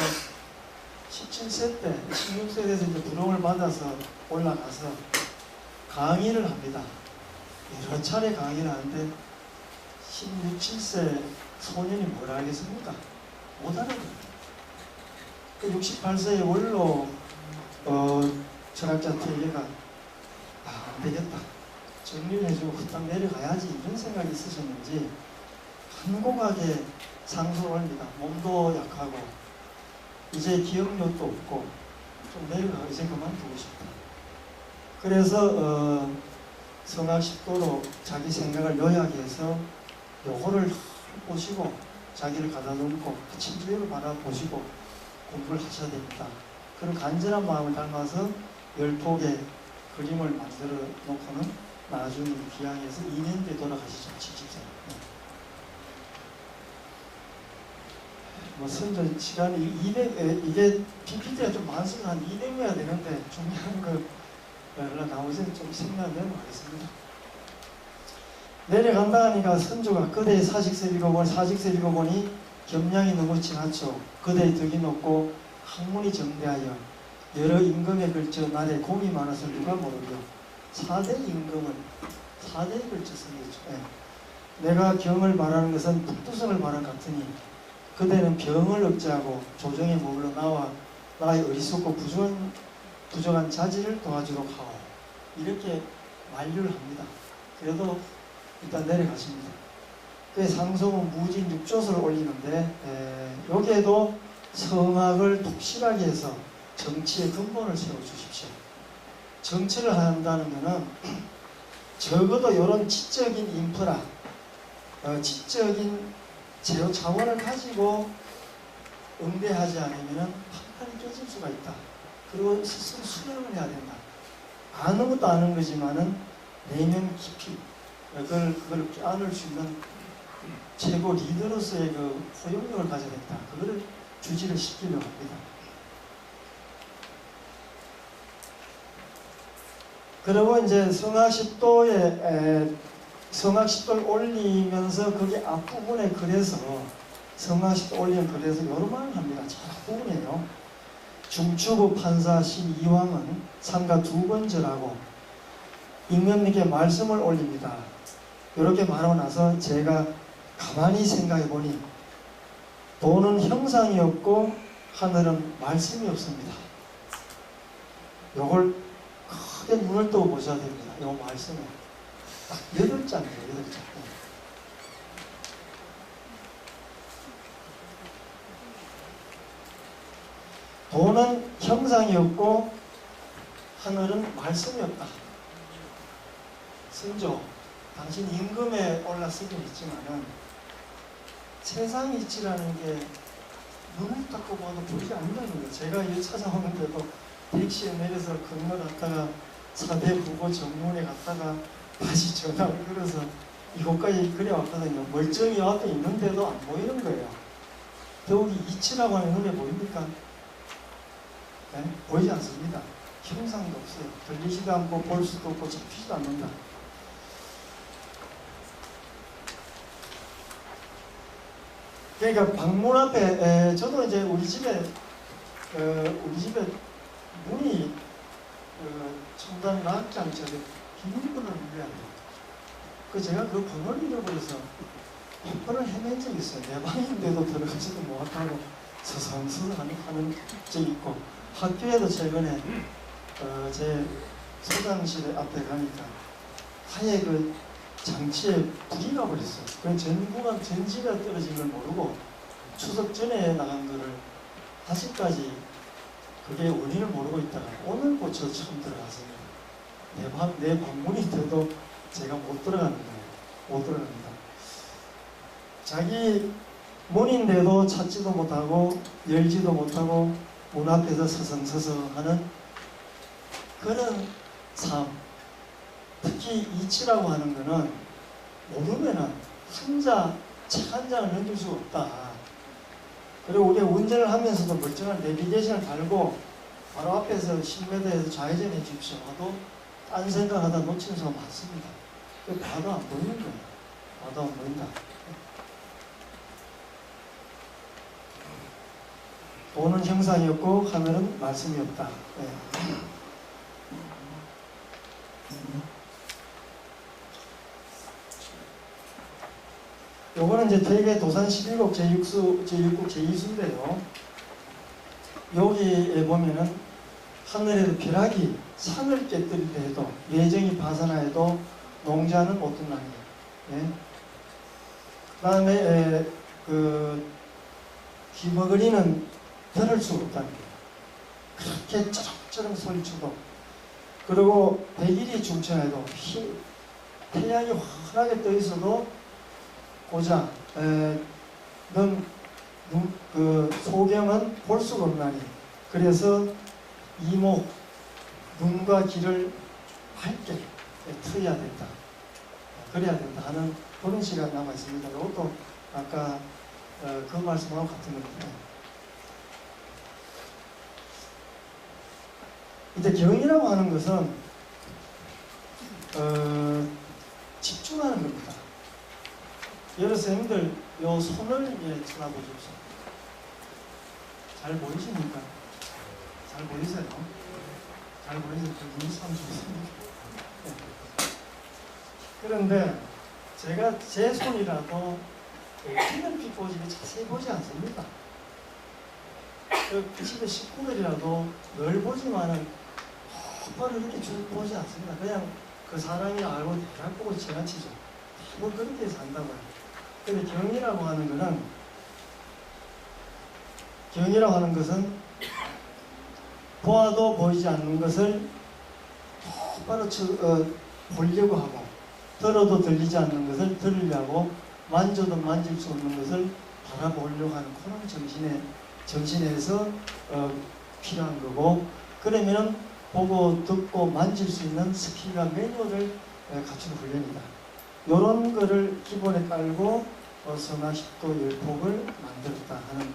17세 때 16세에 대해서 이제 부름을 받아서 올라가서 강의를 합니다. 여러 차례 강의를 하는데 16, 17세 소년이 뭘 알겠습니까? 못 알아듣습니다. 68세의 원로 철학자 퇴계가 안 되겠다. 정리를 해주고 후딱 내려가야지 이런 생각이 있으셨는지 한곡하게 상소를 합니다. 몸도 약하고 이제 기억력도 없고 좀 내려가고 이제 그만두고 싶다. 그래서 성악 10도로 자기 생각을 요약해서 요거를 보시고 자기를 가다듬고 친구를 바라보시고 공부를 하셔야 됩니다. 그런 간절한 마음을 담아서 10폭의 그림을 만들어 놓고는 나중에 귀향해서 2년 뒤에 돌아가시죠. 70세. 뭐 선전 시간이 이게 PPT가 좀 많습니다. 한 200회가 되는데 중요한 거 나머지는 좀 생략을 하겠습니다. 내려간다 하니까 선조가 그대의 사직서 읽어보니 사직서 읽어보니 겸양이 너무 지나쳐 그대의 덕이 높고 학문이 정대하여 여러 임금에 걸쳐 날에 공이 많아서 누가 모르려 4대 임금을 4대에 걸쳐 쓰겠죠. 내가 경을 말하는 것은 북두성을 말한 같으니 그대는 병을 억제하고 조정에 머물러 나의 어리석고 부족한 자질을 도와주도록 하오. 이렇게 만류를 합니다. 그래도 일단 내려가십니다. 그 상소문 무진 6조서를 올리는데 여기에도 성악을 독실하게 해서 정치의 근본을 세워주십시오. 정치를 한다는 것은 적어도 이런 지적인 인프라, 지적인 제도 차원을 가지고 응대하지 않으면 판판이 깨질 수가 있다. 그리고 스스로 수령을 해야 된다. 아는 것도 아는 거지만은 내면 깊이 그걸 안을 수 있는 최고 리더로서의 그 포용력을 가져야 된다. 그거를 주지를 시키려고 합니다. 그리고 이제 성악십도를 올리면서 거기 앞부분에 그래서 성악십도 올리는 그래서 여러 말을 합니다. 잘 앞부분이에요. 중추부 판사 신이황은 상가 2번 절하고 임금님께 말씀을 올립니다. 이렇게 말하고 나서 제가 가만히 생각해 보니 도는 형상이 없고 하늘은 말씀이 없습니다. 요걸 크게 눈을 떠 보셔야 됩니다. 요 말씀은 딱 8장이에요. 8장. 도는 형상이 없고 하늘은 말씀이 없다. 선조, 당신 임금에 올라서긴 있지만은 세상 이치라는 게 눈을 닦고 봐도 보이지 않는다는 거예요. 제가 이 찾아오는데도 택시에 내려서 건너갔다가 사대 부고 정문에 갔다가 다시 전화를 걸어서 이곳까지 그려왔거든요. 멀쩡히 앞에 있는데도 안 보이는 거예요. 더욱이 이치라고 하는 눈에 보입니까? 네? 보이지 않습니다. 형상도 없어요. 들리지도 않고 볼 수도 없고 잡히지도 않는다. 그러니까 방문 앞에 저도 이제 우리 집에 문이 첨단 락장 저기 비밀번호를 눌러야 돼요. 그 제가 그 번호를 잃어버려서 몇 번을 헤맨 적이 있어요. 내 방인데도 들어가지도 못하고 서성서성 하는 적이 있고, 학교에도 최근에 제 소장실 앞에 가니까 아예 그 장치에 불이 나버렸어요. 그 전부가 전지가 떨어진 걸 모르고 추석 전에 나간 거를 아직까지 그게 원인을 모르고 있다가 오늘 고쳐 처음 들어갔습니다. 내 방문이 돼도 제가 못 들어가는 거예요. 못 들어갑니다. 자기 문인데도 찾지도 못하고 열지도 못하고 문 앞에서 서성서성 하는 그런 삶. 특히 이치라고 하는 거는 모르면은 혼자 책 한 장을 넘길 수가 없다. 그리고 우리가 운전을 하면서도 멀쩡한 내비게이션을 달고 바로 앞에서 10m에서 좌회전해 주십시오 하도 딴 생각하다 놓치는 사람 많습니다. 그 봐도 안 보이는 거예요. 봐도 안 보인다. 도는 형상이 없고 하늘은 말씀이 없다. 네. 요거는 이제 대개 도산 11곡 제6국 제2수인데요. 여기에 보면은 하늘에도 벼락이 산을 깨뜨리려 해도 예정이 파산하여도 농자는 어떻나니. 예? 그 다음에 그 귀머거리는 들을 수 없다는 거예요. 그렇게 쩌렁쩌렁 소리쳐도. 그리고 백일이 중천해도 태양이 환하게 떠 있어도 고자 넌 그 소경은 볼 수가 없나니. 그래서 이목 눈과 귀를 밝게 트여야 된다. 그래야 된다 하는 그런 시간 남아 있습니다. 이것도 아까 그 말씀하고 같은 겁니다. 이제 경이라고 하는 것은 집중하는 겁니다. 여러분들 요 손을 쳐다보십시오. 잘 보이십니까? 잘 보이세요? 잘 보이세요? 눈썹 좋습니다. 그런데 제가 제 손이라도 피는 꼬집이 자세히 보지 않습니다. 그 집에 식구들이라도 늘 보지만은 똑바로 이렇게 쭉 보지 않습니다. 그냥 그 사람이 알고 대략 보고 지나치죠. 뭐 그렇게 산다고요. 근데 경이라고 하는 것은 보아도 보이지 않는 것을 똑바로 보려고 하고, 들어도 들리지 않는 것을 들으려고, 만져도 만질 수 없는 것을 바라보려고 하는 그런 정신에서 필요한 거고, 그러면은 보고 듣고 만질 수 있는 스킬과 매뉴얼을 갖추는 훈련이다. 이런 거를 기본에 깔고 선화식도 열폭을 만들었다 하는,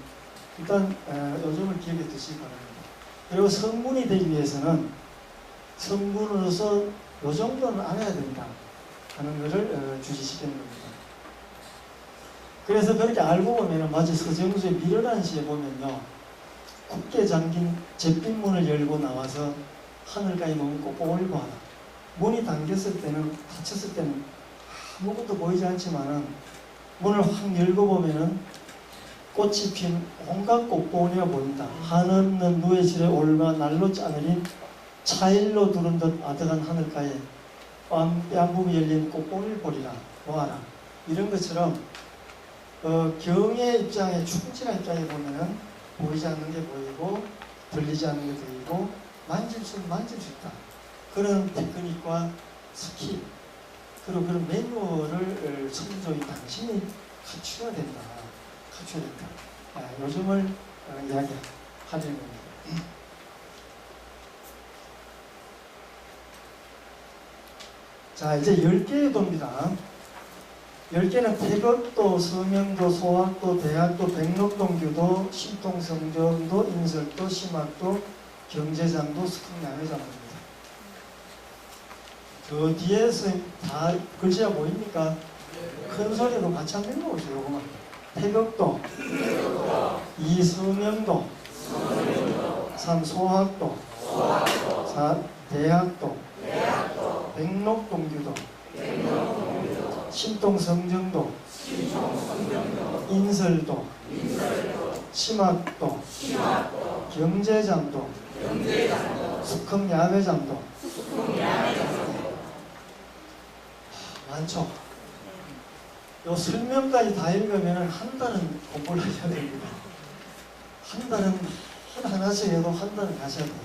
일단 요점을 기억해 두시기 바랍니다. 그리고 성문이 되기 위해서는 성문으로서 요 정도는 알아야 된다 하는 것을 주지시키는 겁니다. 그래서 그렇게 알고 보면은 마치 서정수의 미련한 시에 보면요, 굳게 잠긴 잿빛문을 열고 나와서 하늘가에 머물고 뽀글고 하다. 문이 잠겼을 때는, 닫혔을 때는 아무것도 보이지 않지만은 문을 확 열고 보면은 꽃이 핀 온갖 꽃봉오리가 보인다. 하늘은 누에 지레 올마 날로 짜내린 차일로 두른 듯 아득한 하늘가에 뺨부이 열린 꽃봉오리를 보리라 보아라. 이런 것처럼 경의 입장에, 충실한 입장에 보면은 보이지 않는 게 보이고 들리지 않는 게 들리고 만질 수 있다. 그런 테크닉과 스킬, 그리고 그런 매뉴얼을 선조인 당신이 갖춰야 된다. 요즘을 이야기하는 겁니다. 자, 이제 10개의 도입니다. 10개는 태극도, 서명도, 소학도, 대학도, 백록동규도, 신통성정도, 인설도, 심학도, 경제장도, 스승야매장도입니다. 저 뒤에서 다 글씨가 보입니까? 큰 소리로 같이 한번 읽어보세요. 요거만. 태극도, 2 서명도, 3 소학도, 4 대학도, 백록동규도, 신통성정도, 인설도, 심학도, 경제장도, 스승야매장도. 많죠? 요 설명까지 다 읽으면 한 달은 공부를 하셔야 됩니다. 한 달은 하나씩 해도 한 달은 가셔야 돼요.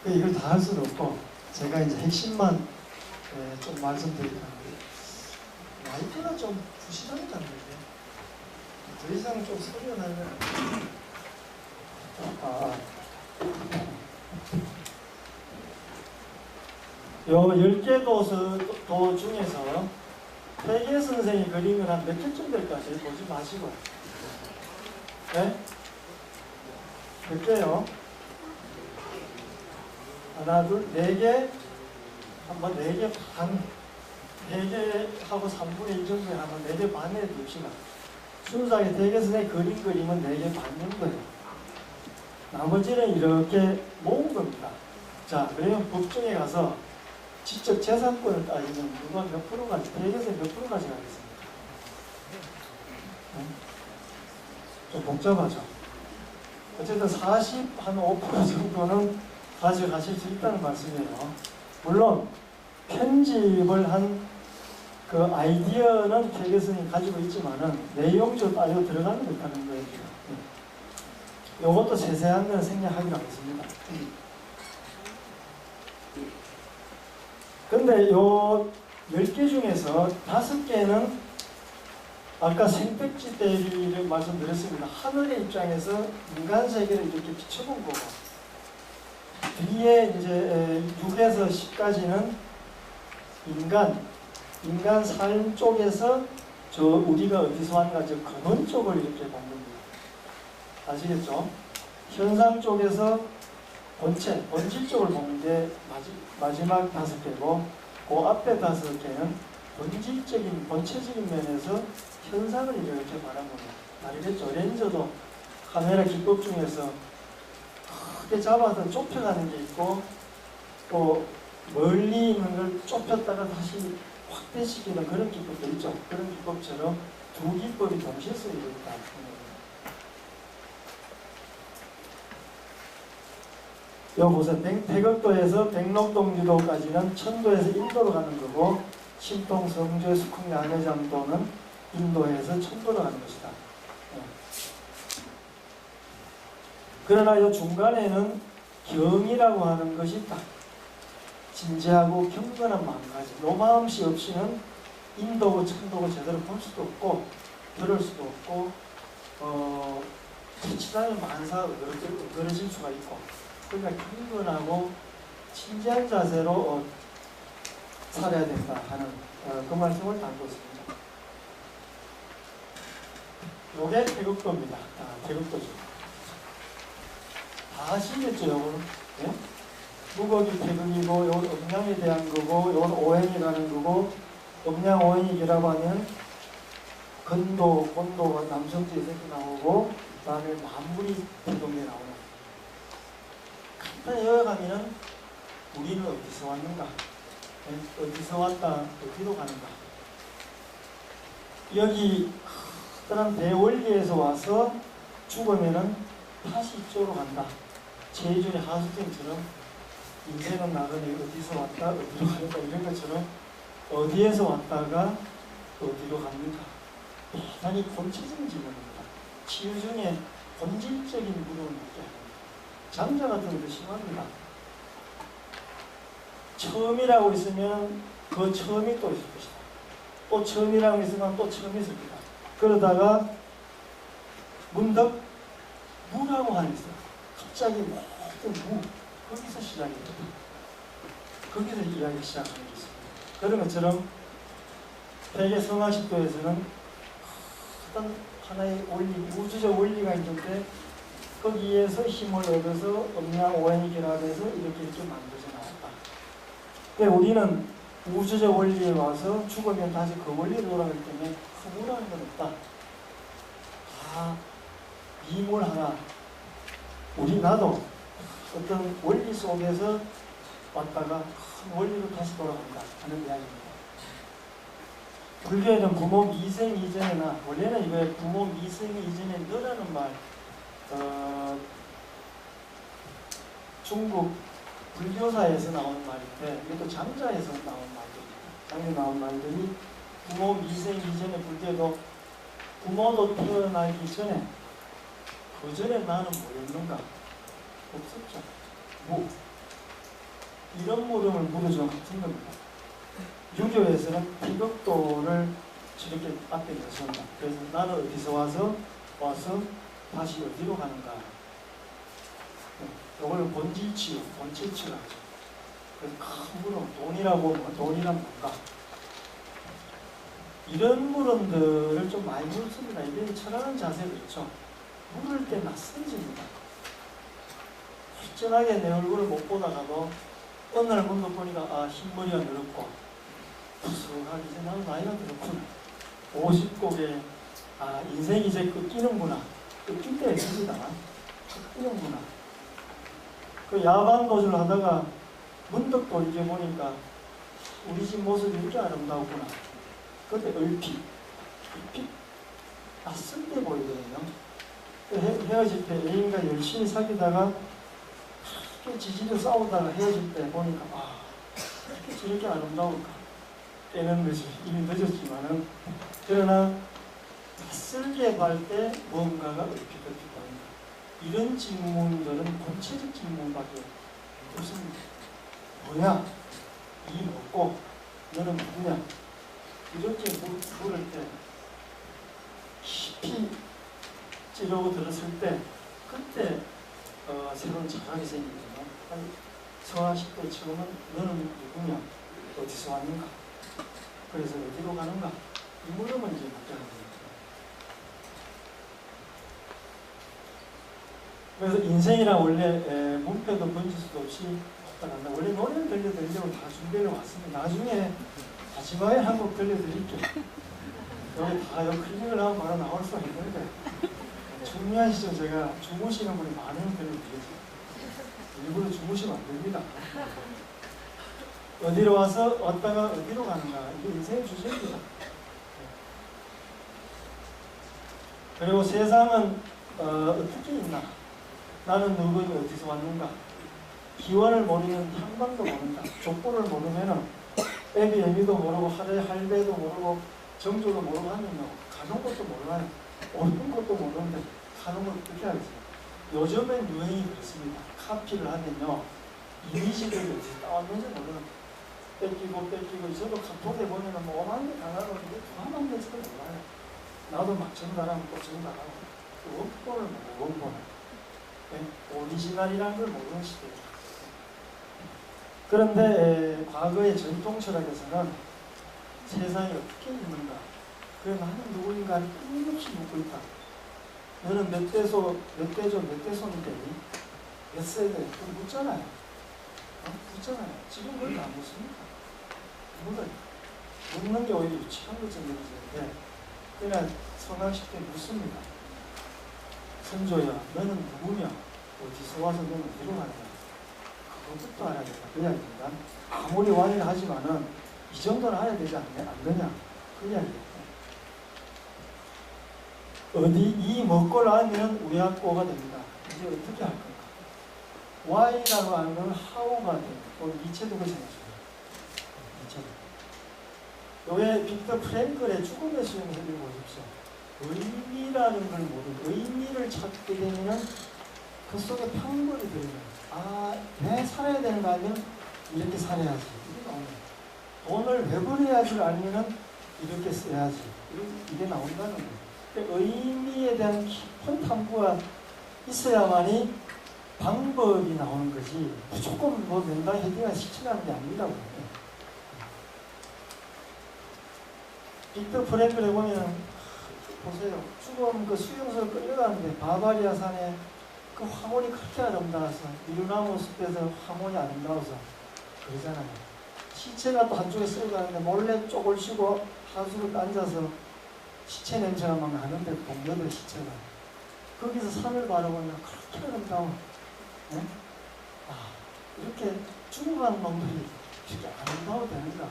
이걸 다 할 수는 없고, 제가 이제 핵심만 좀 말씀드리려고 합니다. 마이크가 좀 부실하다는 거예요. 더 이상 좀 소리가 나면 요 10개 도 중에서 회계 선생이 그린 건 한 몇 개쯤 될까지 보지 마시고요. 네? 몇 개요? 하나, 둘, 4개, 한번 4개 반, 4개하고 3분의 1 정도에 한번 4개 반에 둡시다. 순수하게 회계 선생이 그린 그림은 4개 반 정도예요. 나머지는 이렇게 모은 겁니다. 자, 그러면 법정에 가서 직접 재산권을 따지면 누가 몇 프로 회계에서 몇 프로 가져가겠습니까? 좀 복잡하죠. 어쨌든 45% 정도는 가져가실 수 있다는 말씀이에요. 물론 편집을 한 그 아이디어는 회계선이 가지고 있지만은 내용적으로 따지고 들어가는 못하는 거예요. 이것도 세세한 건 생략하기로 하겠습니다. 근데 요 10개 중에서 5개는 아까 생택지 대리를 말씀드렸습니다. 하늘의 입장에서 인간 세계를 이렇게 비춰본 거고, 뒤에 이제 6에서 10까지는 인간 삶 쪽에서 저 우리가 어디서 왔는가, 저 근원 쪽을 이렇게 본 겁니다. 아시겠죠? 현상 쪽에서 본질 쪽을 보는 게 마지막 5개고, 그 앞에 5개는 본체적인 면에서 현상을 이렇게 말하면 알겠죠. 렌즈도 카메라 기법 중에서 크게 잡아서 좁혀가는 게 있고 또 멀리 있는 걸 좁혔다가 다시 확대시키는 그런 기법도 있죠. 그런 기법처럼 두 기법이 동시에 쓰이고 있다. 여기 보세요. 백억도에서 백록동유도까지는 1000도에서 1도로 가는 거고 신통, 성주의 수콩, 양해장도는 인도에서 1000도로 가는 것이다. 그러나 이 중간에는 경이라고 하는 것이 있다. 진지하고 경건한 마음가짐. 요 마음씨 없이는 인도고 천도고 제대로 볼 수도 없고 들을 수도 없고 치다면 만사 어그러질 수가 있고 그러니까 경건하고 진지한 자세로 살아야 된다 하는 그 말씀을 담고 있습니다. 요게 태극도입니다. 태극도죠. 다 아시겠죠, 요거는? 네? 무거기 태극이고, 요건 음양에 대한 거고, 요건 오행이라는 거고, 음양 오행이라고 하면 건도, 곤도가 남성지에서 이렇게 나오고, 그 다음에 만물이 태극에 나오는. 간단히 요약하면은 우리는 어디서 왔는가? 네? 어디서 왔다, 어디로 가는가? 여기 특별한 대원리에서 와서 죽으면은 다시 이쪽으로 간다. 제이준의 하수경처럼 인생은 나그네 어디서 왔다 어디로 가는가 이런 것처럼 어디에서 왔다가 어디로 갑니까? 대단히 본질적인 질문입니다. 치유 중에 본질적인 물음을 묻게 합니다. 장자 같은 것도 심합니다. 처음이라고 있으면 그 처음이 또 있을 것이다. 또 처음이라고 있으면 또 처음이 있을 거다. 그러다가 문득 무라고 하는 게 있어요. 갑자기 모든 무 거기서 시작이 됩니다. 거기서 이야기 시작하는 게 있습니다. 그런 것처럼 세계 성화식도에서는 어떤 하나의 원리, 우주적 원리가 있는데 거기에서 힘을 얻어서 음양 오행이 결합해서 이렇게 만들어져 나왔다. 근데 우리는 우주적 원리에 와서 죽으면 다시 그 원리로 돌아가기 때문에 허무라는 건 없다. 다 미물 하나, 나도 어떤 원리 속에서 왔다가 큰 원리로 다시 돌아간다 하는 이야기입니다. 불교에는 부모 미생 이전에나, 원래는 이거에 부모 미생 이전에 너라는 말, 중국 불교사에서 나온 말인데, 이것도 장자에서 나온 말들입니다. 장자에 나온 말들이 부모 미생 이전에 불교도 부모도 태어나기 전에 그 전에 나는 뭐였는가? 없었죠. 이런 물음을 물어주는 같은 겁니다. 유교에서는 태극도를 저렇게 앞에 내세운다. 그래서 나는 어디서 와서 다시 어디로 가는가? 이걸 본질치유, 본질치유라고 하죠. 그래서 큰 물음, 돈이란 뭔가? 이런 물음들을 좀 많이 물습니다. 이게 철학하는 자세가 있죠. 물을 때 낯선집니다. 실전하게 내 얼굴을 못 보다가도 어느 날 문득 보니까 흰머리가 늘었고 푸석하기 이제 나는 나이가 들었구나. 50곡에 인생이 이제 끊기는구나. 끊길 때가 있습니다. 끊기는구나. 그 야반 도주를 하다가 문득 돌이켜보니까 우리 집 모습이 이렇게 아름다웠구나. 그때 얼핏 낯선 때 보이거든요. 헤어질 때 애인과 열심히 사귀다가 지지로 싸우다가 헤어질 때 보니까 이렇게 저렇게 아름다울까 깨는 것이 이미 늦었지만은 그러나 낯설게 볼 때 뭔가가 얼핏 보인다. 이런 질문들은 본체적 질문밖에 없습니다. 뭐냐? 이 뭐고 너는 누구냐? 이렇게 물을 때 깊이 찌르고 들었을 때 그때 새로운 자각이 생기거든요. 성화식 때 처음은 너는 누구냐? 어디서 왔는가? 그래서 어디로 가는가? 이 물음을 이제 묻게 하는 겁니다. 그래서 인생이란 원래 문패도 번질 수도 없이 왔다 간다. 원래 노래를 들려드리려고 다 준비해 왔습니다. 나중에 마지막에 한 곡 들려드릴게요. 여기 다 여기 클릭을 하면 바로 나올 수가 있는데 중요하시죠? 제가 주무시는 분이 많은 편을 비해서 일부러 주무시면 안 됩니다. 어디로 와서 왔다가 어디로 가는가 이게 인생의 주제입니다. 그리고 세상은 어떻게 있나? 나는 누구니 어디서 왔는가? 기원을 모르면 향방도 모른다. 족보를 모르면 애비 애미도 모르고 할배도 모르고 정조도 모르고 하면요 가는 것도 몰라요. 오는 것도 모르는데 가는 걸 어떻게 알지? 요즘엔 유행이 그렇습니다. 카피를 하면요 이미지들이 어디서 따왔는지 모르는 뺏기고 저도 카톡에 보면은 뭐 5만 개 당하는데 2만 개지도 몰라요. 나도 막 전달하면 또 전달하고 또 원본을 모르고 원본을 오리지널이라는 걸 모르는 시대예요. 그런데 과거의 전통 철학에서는 세상이 어떻게 있는가? 그래 나는 누구인가 끊임없이 묻고 있다. 너는 몇 대소, 몇 대조, 몇 대손인데 몇 세대? 그걸 묻잖아요. 묻잖아요. 지금 그걸 안 묻습니까? 묻는 게 오히려 유치한 것처럼 느껴지는데 그냥 성황식 때 묻습니다. 선조야 너는 누구냐? 어디서 와서 너는 어디로 가냐? 그것부터 알아야 된다. 그 이야기입니다. 아무리 왕이라 하지만은 이 정도는 알아야 되지 않느냐? 그 이야기입니다. 어디 이 먹고 알면 우야꼬가 됩니다. 이제 어떻게 할 건가? Why라고 하는 건 how가 돼요. 니체도 그렇게 생각해요. 왜 빅터 프랭클의 죽음의 수용을 읽어보십시오. 의미라는 걸 모르고 의미를 찾게 되면 그 속에 편벌이 들어요. 왜 살아야 되는가 하면 이렇게 살아야지. 이게 나오네요. 돈을 왜 벌어야지를 알면은 이렇게 써야지. 이게 나온다는 거예요. 의미에 대한 깊은 탐구가 있어야만이 방법이 나오는 거지 무조건 뭐 명당 헤딩을 시키라는 게 아니라고 해요. 빅터 프랭클에 보면 보세요. 죽음 그 수용소를 끌려가는데 바바리아 산에 그 황혼이 그렇게 아름다워서 이루나무 숲에서 황혼이 아름다워서 그러잖아요. 시체가 또 한쪽에 쓰러가는데 몰래 쪽을 쉬고 하수를 앉아서 시체 냄새가 막 나는데 동료들 시체가 거기서 산을 바라보면 그렇게 아름다워. 네? 이렇게 죽어가는 놈들이 이렇게 아름다워 되는가? 네?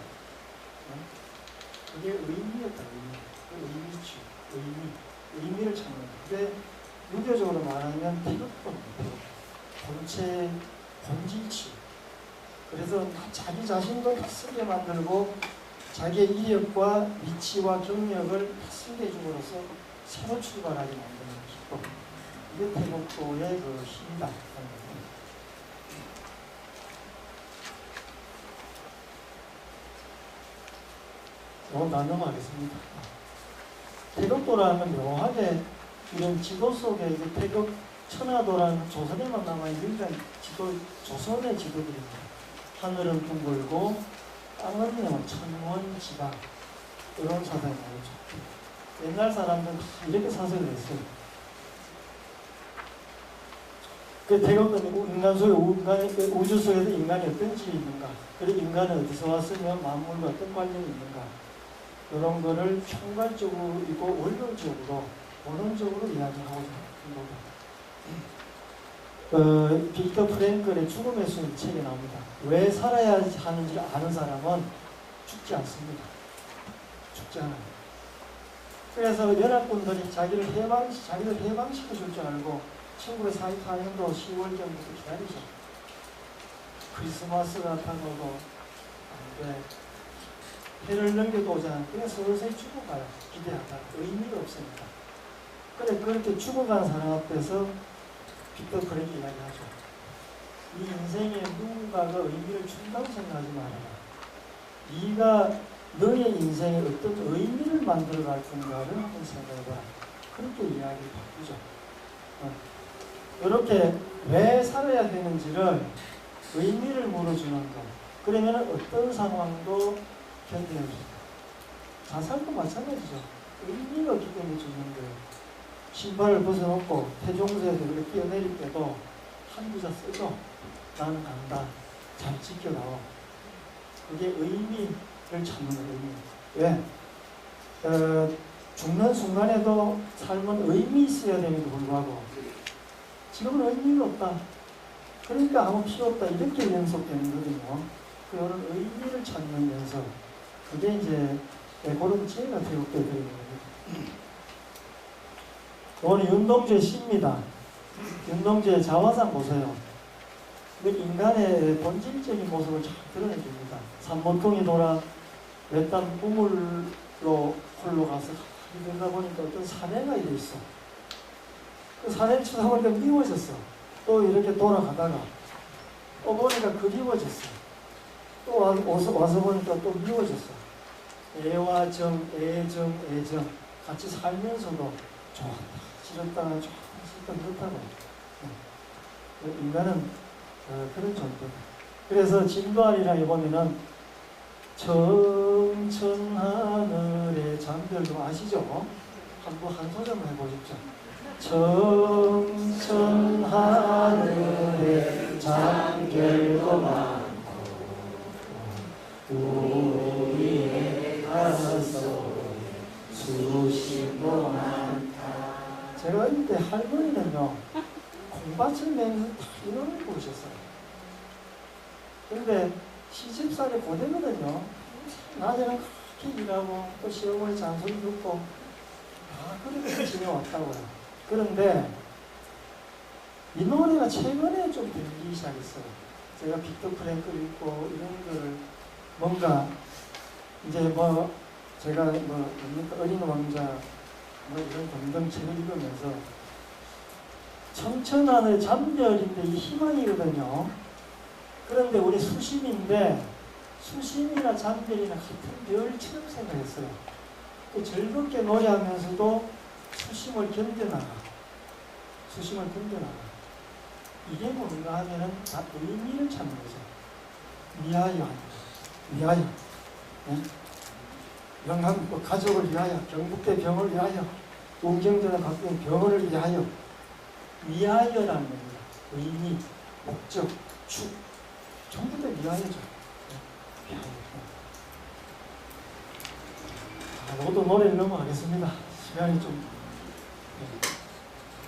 그게 의미였다. 의미치. 의미를 찾는 거예요. 근데 유교적으로 말하면 태극본이에요. 본체, 본질치. 그래서 자기 자신도 쓰게 만들고 자기의 이력과 위치와 경력을 쓰게 줌으로써 새로 출발하게 만드는 기법. 이게 태극도의 그 힘이다. 넘어가겠습니다. 태극도라는 묘하게 이런 지도 속에 이제 태극 천하도라는 조선에만 남아있는 유일한 지도, 조선의 지도들입니다. 하늘은 둥글고 땅은 천원지방 이런 사상이 나오죠. 옛날 사람들은 이렇게 사설을 했어요. 그 태극도는 인간 속에 우주 속에서 인간이 어떤 질이 있는가, 그리고 인간은 어디서 왔으며 만물과 어떤 관련이 있는가, 이런 거를 총괄적이고 원론적으로 원론적으로 이야기하고자 하는 겁니다. 빅터 프랭클의 죽음의 수는 책에 나옵니다. 왜 살아야 하는지 아는 사람은 죽지 않습니다. 죽지 않아요. 그래서 연합군들이 자기를 해방시켜 줄 줄 알고 1944년도 10월경부터 기다리죠. 크리스마스가 다가오고 해를 넘겨도 오지 않아요. 그냥 서서히 죽어가요. 기대하다가 의미가 없으니까. 그래 그렇게 죽어가는 사람 앞에서 빅터 프랭클이 이야기하죠. 이 인생에 누군가가 의미를 준다고 생각하지 말아라. 네가 너의 인생에 어떤 의미를 만들어갈 건가를 한번 생각해봐. 그렇게 이야기를 바꾸죠. 이렇게 왜 살아야 되는지를 의미를 물어주는 것. 그러면 어떤 상황도 견뎌낼 수 있다. 자살도 마찬가지죠. 의미가 없기 때문에 죽는 거예요. 신발을 벗어놓고 태종소에서 이렇게 뛰어내릴 때도 한 부자 쓰죠. 나는 간다. 잘 지켜나와. 그게 의미를 찾는 의미. 왜? 죽는 순간에도 삶은 의미 있어야 됨에도 불구하고 지금은 의미가 없다. 그러니까 아무 필요 없다. 이렇게 연속되는 거거든요. 그런 의미를 찾는 연속. 그게 이제 그런 지혜가 교육되어 드리는 겁니다. 오늘 윤동주의 시입니다. 윤동주의 자화상 보세요. 그 인간의 본질적인 모습을 잘 드러내줍니다. 삼보통이 돌아 외딴 우물로 홀로 가서 들다 보니까 어떤 사내가 이래 있어. 그 사내를 쳐다보니까 미워졌어. 또 이렇게 돌아가다가 또 보니까 그리워졌어. 또 와서 보니까 또 미워졌어. 애와 정, 애정 같이 살면서도 좋았다, 싫었다, 좋았다, 그렇다고. 인간은 그런 존재다. 그래서 진도하리랑에 보면은 청천하늘의 잠별도 아시죠? 한 소절만 해보십시오. 청천하늘의 잠별도 많고 우리의 가슴 속에 수심도 많다. 제가 어릴 때 할머니는요 콩밭을 내면서 다 이런 걸 부르셨어요. 근데 시집살이 고되거든요. 낮에는 그렇게 일하고 또 시어머니 잔소리 듣고 다 그렇게 지내왔다고요. 그런데 이 노래가 최근에 좀 들리기 시작했어요. 제가 빅터 프랭클 읽고 이런 거를 뭔가 이제 뭐 제가 뭐 어린 왕자 뭐 이런 등등 책을 읽으면서 청천하늘 잠별인데 이 희망이거든요. 그런데 우리 수심인데 수심이나 잠별이나 같은 별처럼 생각했어요. 또 즐겁게 노래하면서도 수심을 견뎌나가. 수심을 견뎌나가. 이게 뭔가 하면은 다 의미를 찾는 거죠. 위하여. 위하여. 네? 영남 가족을 위하여. 경북대 병을 위하여. 운경전에 바뀐 병원을 위하여. 위하여라는 겁니다. 의미, 목적, 축. 전부 다 위하여죠. 위하여. 모두 노래를 넘어가겠습니다. 시간이 좀.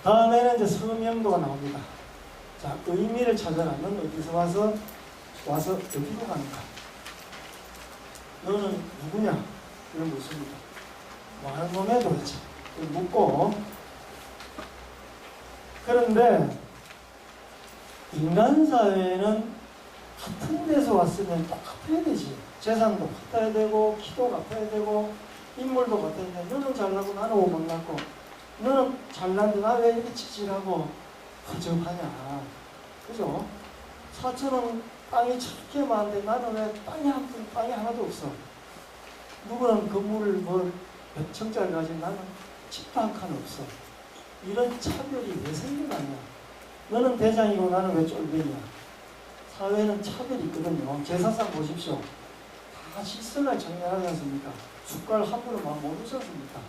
다음에는 이제 서명도가 나옵니다. 자, 의미를 찾아라. 넌 어디서 와서 어디로 가는가? 너는 누구냐? 이런 것입니다. 뭐 하는 놈에 도대체? 묻고. 그런데 인간 사회는 같은 데서 왔으면 똑같아야 되지. 재산도 같아야 되고, 키도 같아야 되고, 인물도 같아야 되는데, 너는 잘나고 나는 오망나고, 너는 잘난데 나 왜 이렇게 찌질하고 허접하냐. 그죠? 4천원 땅이 저렇게 많은데 나는 왜 땅이 하나도 없어. 누구는 건물을 뭐 몇 층짜리 가진 나는 집도 한 칸 없어. 이런 차별이 왜 생겨나냐. 너는 대장이고 나는 왜 쫄병이야. 사회는 차별이 있거든요. 제사상 보십시오. 다 실선을 정리하지 않습니까? 숟갈 함부로 막 못 드셨습니까?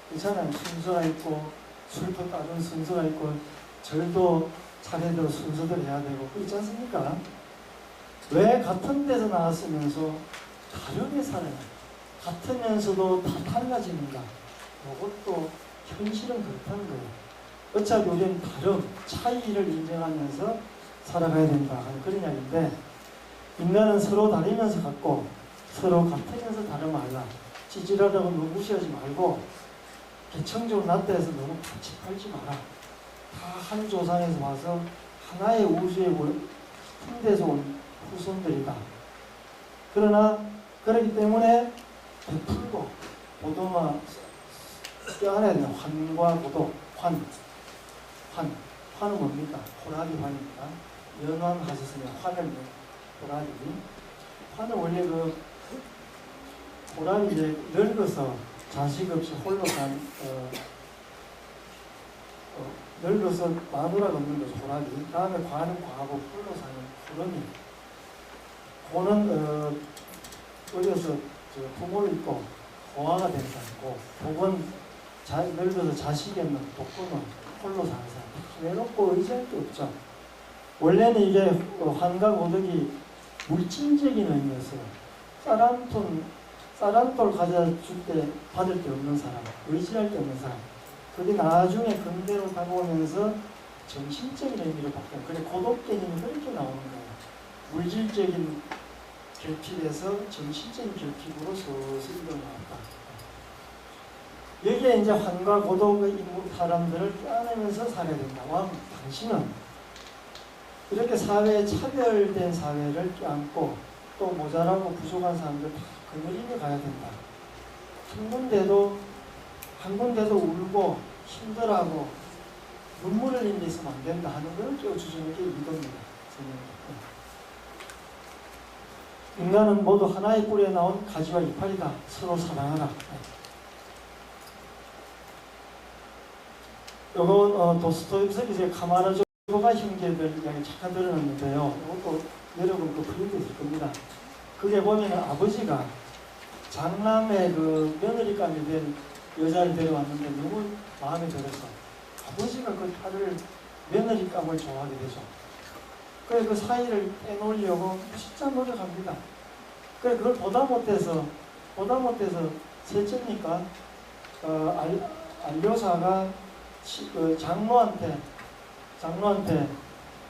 그렇잖아요. 순서가 있고 술도 따른 순서가 있고 절도 차례대로 순서대로 해야 되고 그렇지 않습니까? 왜 같은 데서 나왔으면서 다르게 살아요? 같으면서도 다 달라지는가? 이것도 현실은 그렇다는 거예요. 어차피 우리는 다름, 차이를 인정하면서 살아가야 된다 하는 그런 이야기인데 인간은 서로 다르면서 같고 서로 같으면서 다르면 알라. 찌질하다고 너무 무시하지 말고 개청적으로 낮다 해서 너무 같이 팔지 마라. 다 한 조상에서 와서 하나의 우주의 큰 데서 온 후손들이다. 그러나 그렇기 때문에 베풀고 보도마 뼈 안에 있는 환과 보도 환은 뭡니까? 호라기 환입니다. 연환 하셨으면 환을 호라기. 환은 원래 그 호라기 이제 늙어서 자식 없이 홀로 산 늙어서 마누라가 없는 거죠. 호라기. 다음에 과는 과하고 홀로 사는 호름이. 고는 어려서 부모를 있고 고아가 된 사람이고 복은 늙어서 자식이 없는 독거는 홀로 사는 사람. 외롭고 의지할 게 없죠. 원래는 이게 환과 고덕이 물질적인 의미였어요. 쌀 한 푼 쌀한톨 가져줄 때 받을 데 없는 사람, 의지할 데 없는 사람. 그게 나중에 근대로 다가오면서 정신적인 의미로 바뀌어요. 그래 고독 개념이 그렇게 나오는 거예요. 물질적인 결핍에서 정신적인 결핍으로 서서히 일어나왔다. 여기에 이제 환과 고독의 인물 사람들을 껴안으면서 살아야 된다. 와, 당신은 이렇게 사회에 차별된 사회를 껴안고 또 모자라고 부족한 사람들 다 그늘이며 가야 된다. 한 군데도 울고 힘들어하고 눈물을 흘린 데 있으면 안 된다 하는 걸 깨워주시는 게 이겁니다. 인간은 모두 하나의 뿔에 나온 가지와 이파리다. 서로 사랑하라. 이건 도스토옙스키의 카마라조가 형제들 이야기 잠깐 들어놨는데요. 이것도 여러분 그 프린트 있을 겁니다. 그게 보면 아버지가 장남의 그 며느리감이 된 여자를 데려왔는데 너무 마음에 들어서 아버지가 그 딸을 며느리감을 좋아하게 되죠. 그래서 그 사이를 빼놓으려고 진짜 노력합니다. 그래 그걸 보다 못해서 셋째니까 안료사가 그 장로한테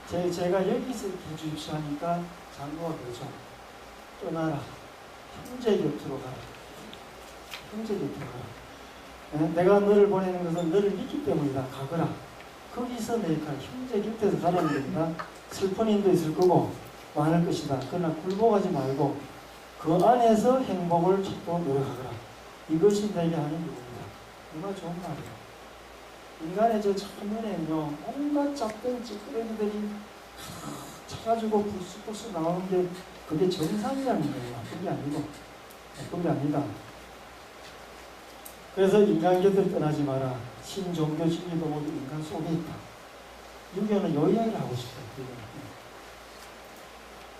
제가 여기서 기주입시 하니까 장로가 그러죠. 떠나라. 형제 곁으로 가라. 형제 곁으로 가라. 내가 너를 보내는 것은 너를 믿기 때문이다. 가거라. 거기서 내 역할, 형제 곁에서 가라는 겁니다. 슬픈 일도 있을 거고 많을 것이다. 그러나 굴복하지 말고 그 안에서 행복을 찾도록 노력하거라. 이것이 내게 하는 일입니다. 얼마나 좋은 말이에요. 인간의 저 천면에는요, 온갖 잡된 찌끄러기들이 차가지고 불쑥불쑥 나오는 게 그게 정상이라는 거예요. 그게 아니고, 그게 아니다. 그래서 인간 곁을 떠나지 마라. 신, 종교, 진리도 모두 인간 속에 있다. 유교는 요 이야기를 하고 싶어요.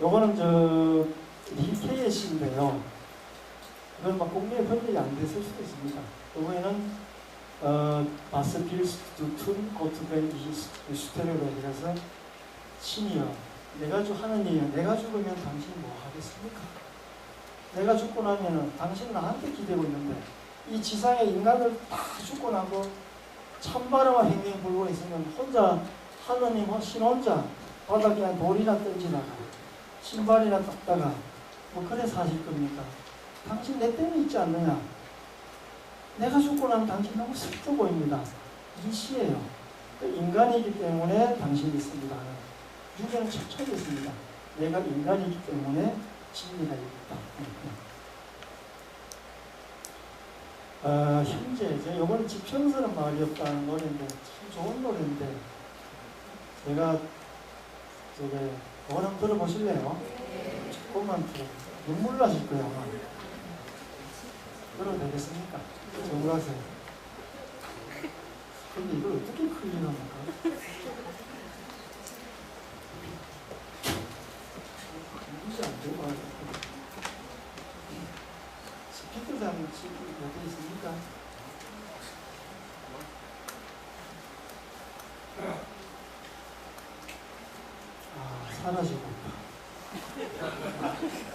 요거는 릴케의 시인데요. 이건 막 국내에 번역이 안 됐을 수도 있습니다. 요거에는 바스 빌스투툰 고트벨 슈테르로 해서 신이여 내가 하느님이여 내가 죽으면 당신이 뭐 하겠습니까? 내가 죽고 나면은 당신 나한테 기대고 있는데 이 지상의 인간을 다 죽고 나고 찬바람과 행행 불고 있으면 혼자 하느님 신 혼자 바닥에 한 돌이나 던지다가 신발이나 닦다가 뭐 그래 사실 겁니까? 당신 내 때문에 있지 않느냐? 내가 죽고 나면 당신 너무 슬퍼 보입니다. 이 시예요. 인간이기 때문에 당신이 있습니다. 유교는 철저히 있습니다. 내가 인간이기 때문에 진리가 있다. 현재 이번에 지평스러운 마을이었다는 노래인데 참 좋은 노래인데 제가 이거 한번 들어보실래요? 조금만 들어. 눈물 나실 거예요 아마. 들어도 되겠습니까? 정말하세요. 근데 이걸 어떻게 클릭합니까? 이게 안 되고 스피커장 몇 개 있습니까? 사라지고 있다.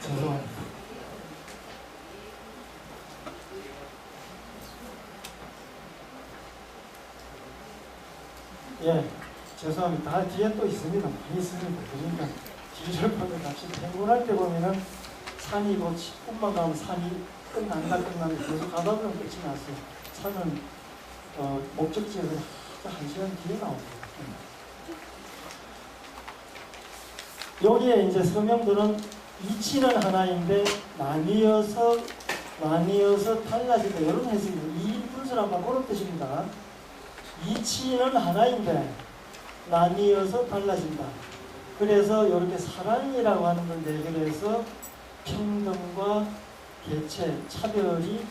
죄송합니다. 예, 죄송합니다. 뒤에 또 있습니다. 많이 있습니다. 그러니까 뒤를 보면 같이 행군할 때 보면은 산이 곧 10분만 가면 산이 끝난다 계속 가다 보면 끝이 났어요. 산은 목적지에서 1시간 뒤에 나옵니다. 여기에 이제 서명들은 이치는 하나인데 나뉘어서 달라진다. 이런 해석입니다. 이인분수란 그런 뜻입니다. 이치는 하나인데 나뉘어서 달라진다. 그래서 이렇게 사랑이라고 하는 걸 내걸해서 평등과 개체, 차별이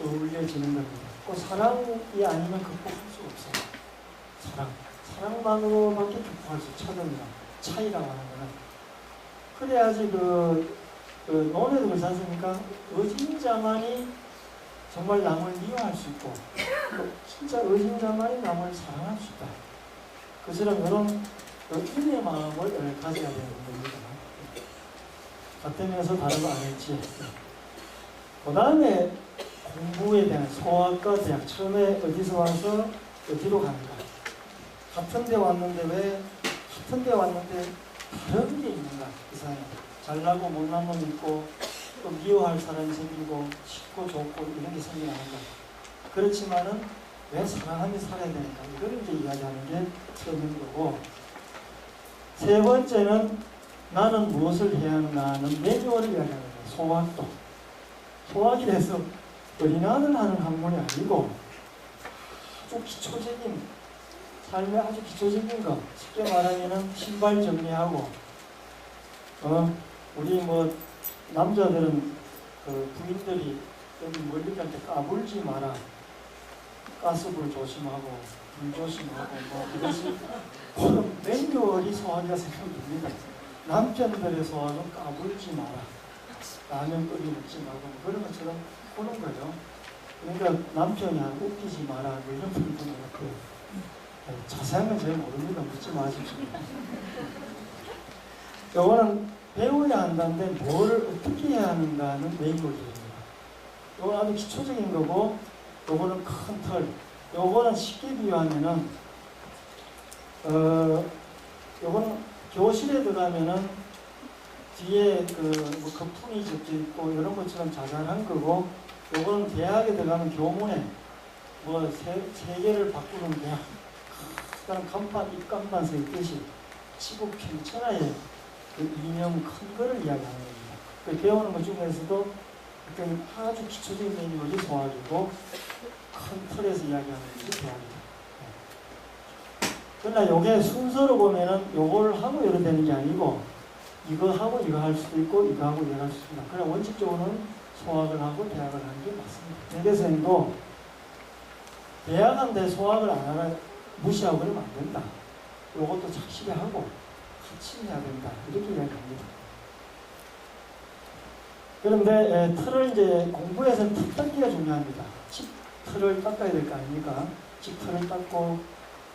어울려지는 겁니다. 그 사랑이 아니면 극복할 수 없어요. 사랑만으로밖에 극복할 수 없어요. 차이라고 하는 거는. 그래야지 논에도 그렇지 않습니까? 의진 자만이 정말 남을 미워할 수 있고 진짜 의진 자만이 남을 사랑할 수 있다. 그처럼 이런 인의 마음을 가져야 되는 겁니다. 같으면서 다른 거 아닐지. 그 다음에 공부에 대한 소학과 대학 처음에 어디서 와서 어디로 가는가 같은 데 왔는데 왜 같은 데 왔는데 다른 게 있는가 이 사람이 잘나고 못난 놈 있고 또 미워할 사람이 생기고 쉽고 좋고 이런 게 생겨나는가 그렇지만은 왜 사랑하며 살아야 되는가 이걸 이제 이야기하는 게 처음인 거고 세 번째는 나는 무엇을 해야 하는가 하는 매뉴얼을 이야기하는 거예요. 소학도 소학이라서 어린아이들 하는 학문이 아니고 아주 기초적인 삶의 아주 기초적인 거 쉽게 말하면은 신발 정리하고 우리 뭐 남자들은 그 부인들이 여기 멀리 갈 때 까불지 마라 가스불 조심하고 불 조심하고 뭐 이것이 그런 매뉴얼이 소학이라 생각됩니다. 남편들의 소학은 까불지 마라 라면 끓여 먹지 말고 뭐 그런 것처럼 그런 거죠. 그러니까 남편이 웃기지 마라 뭐 이런 분도 있고 자세한 건 잘 모릅니다. 묻지 마십시오. 요거는 배워야 한다는데 뭐를 어떻게 해야 하는가는 매뉴얼입니다. 요건 아주 기초적인 거고 요거는 큰 틀. 요거는 쉽게 비유하면은 요거는 교실에 들어가면은 뒤에 뭐 거품이 적혀 있고 이런 것처럼 자잘한 거고 요거는 대학에 들어가면 교문에 뭐 세 개를 바꾸는 대학 그런 간판 입간판 서 있듯이 치부핀 천하의 그 이념 큰 거를 이야기하는 겁니다. 그 배우는 것 중에서도 어떤 아주 기초적인 매뉴얼이 소학이고 큰 틀에서 이야기하는 것이 대학이다. 그러나 요게 순서로 보면은 요걸 하고 이래 되는 게 아니고 이거 하고 이거 할 수도 있고 이거 하고 이거 할 수도 있다. 그러나 원칙적으로는 소학을 하고 대학을 하는 게 맞습니다. 대대생도 대학한테 소학을 안 하나 무시하고 그러면 안 된다. 요것도 착실히 하고 같이 해야 된다. 이렇게 이야기합니다. 그런데 틀을 이제 공부에서는 틀 닦기가 중요합니다. 집 틀을 닦아야 될 거 아닙니까? 집 틀을 닦고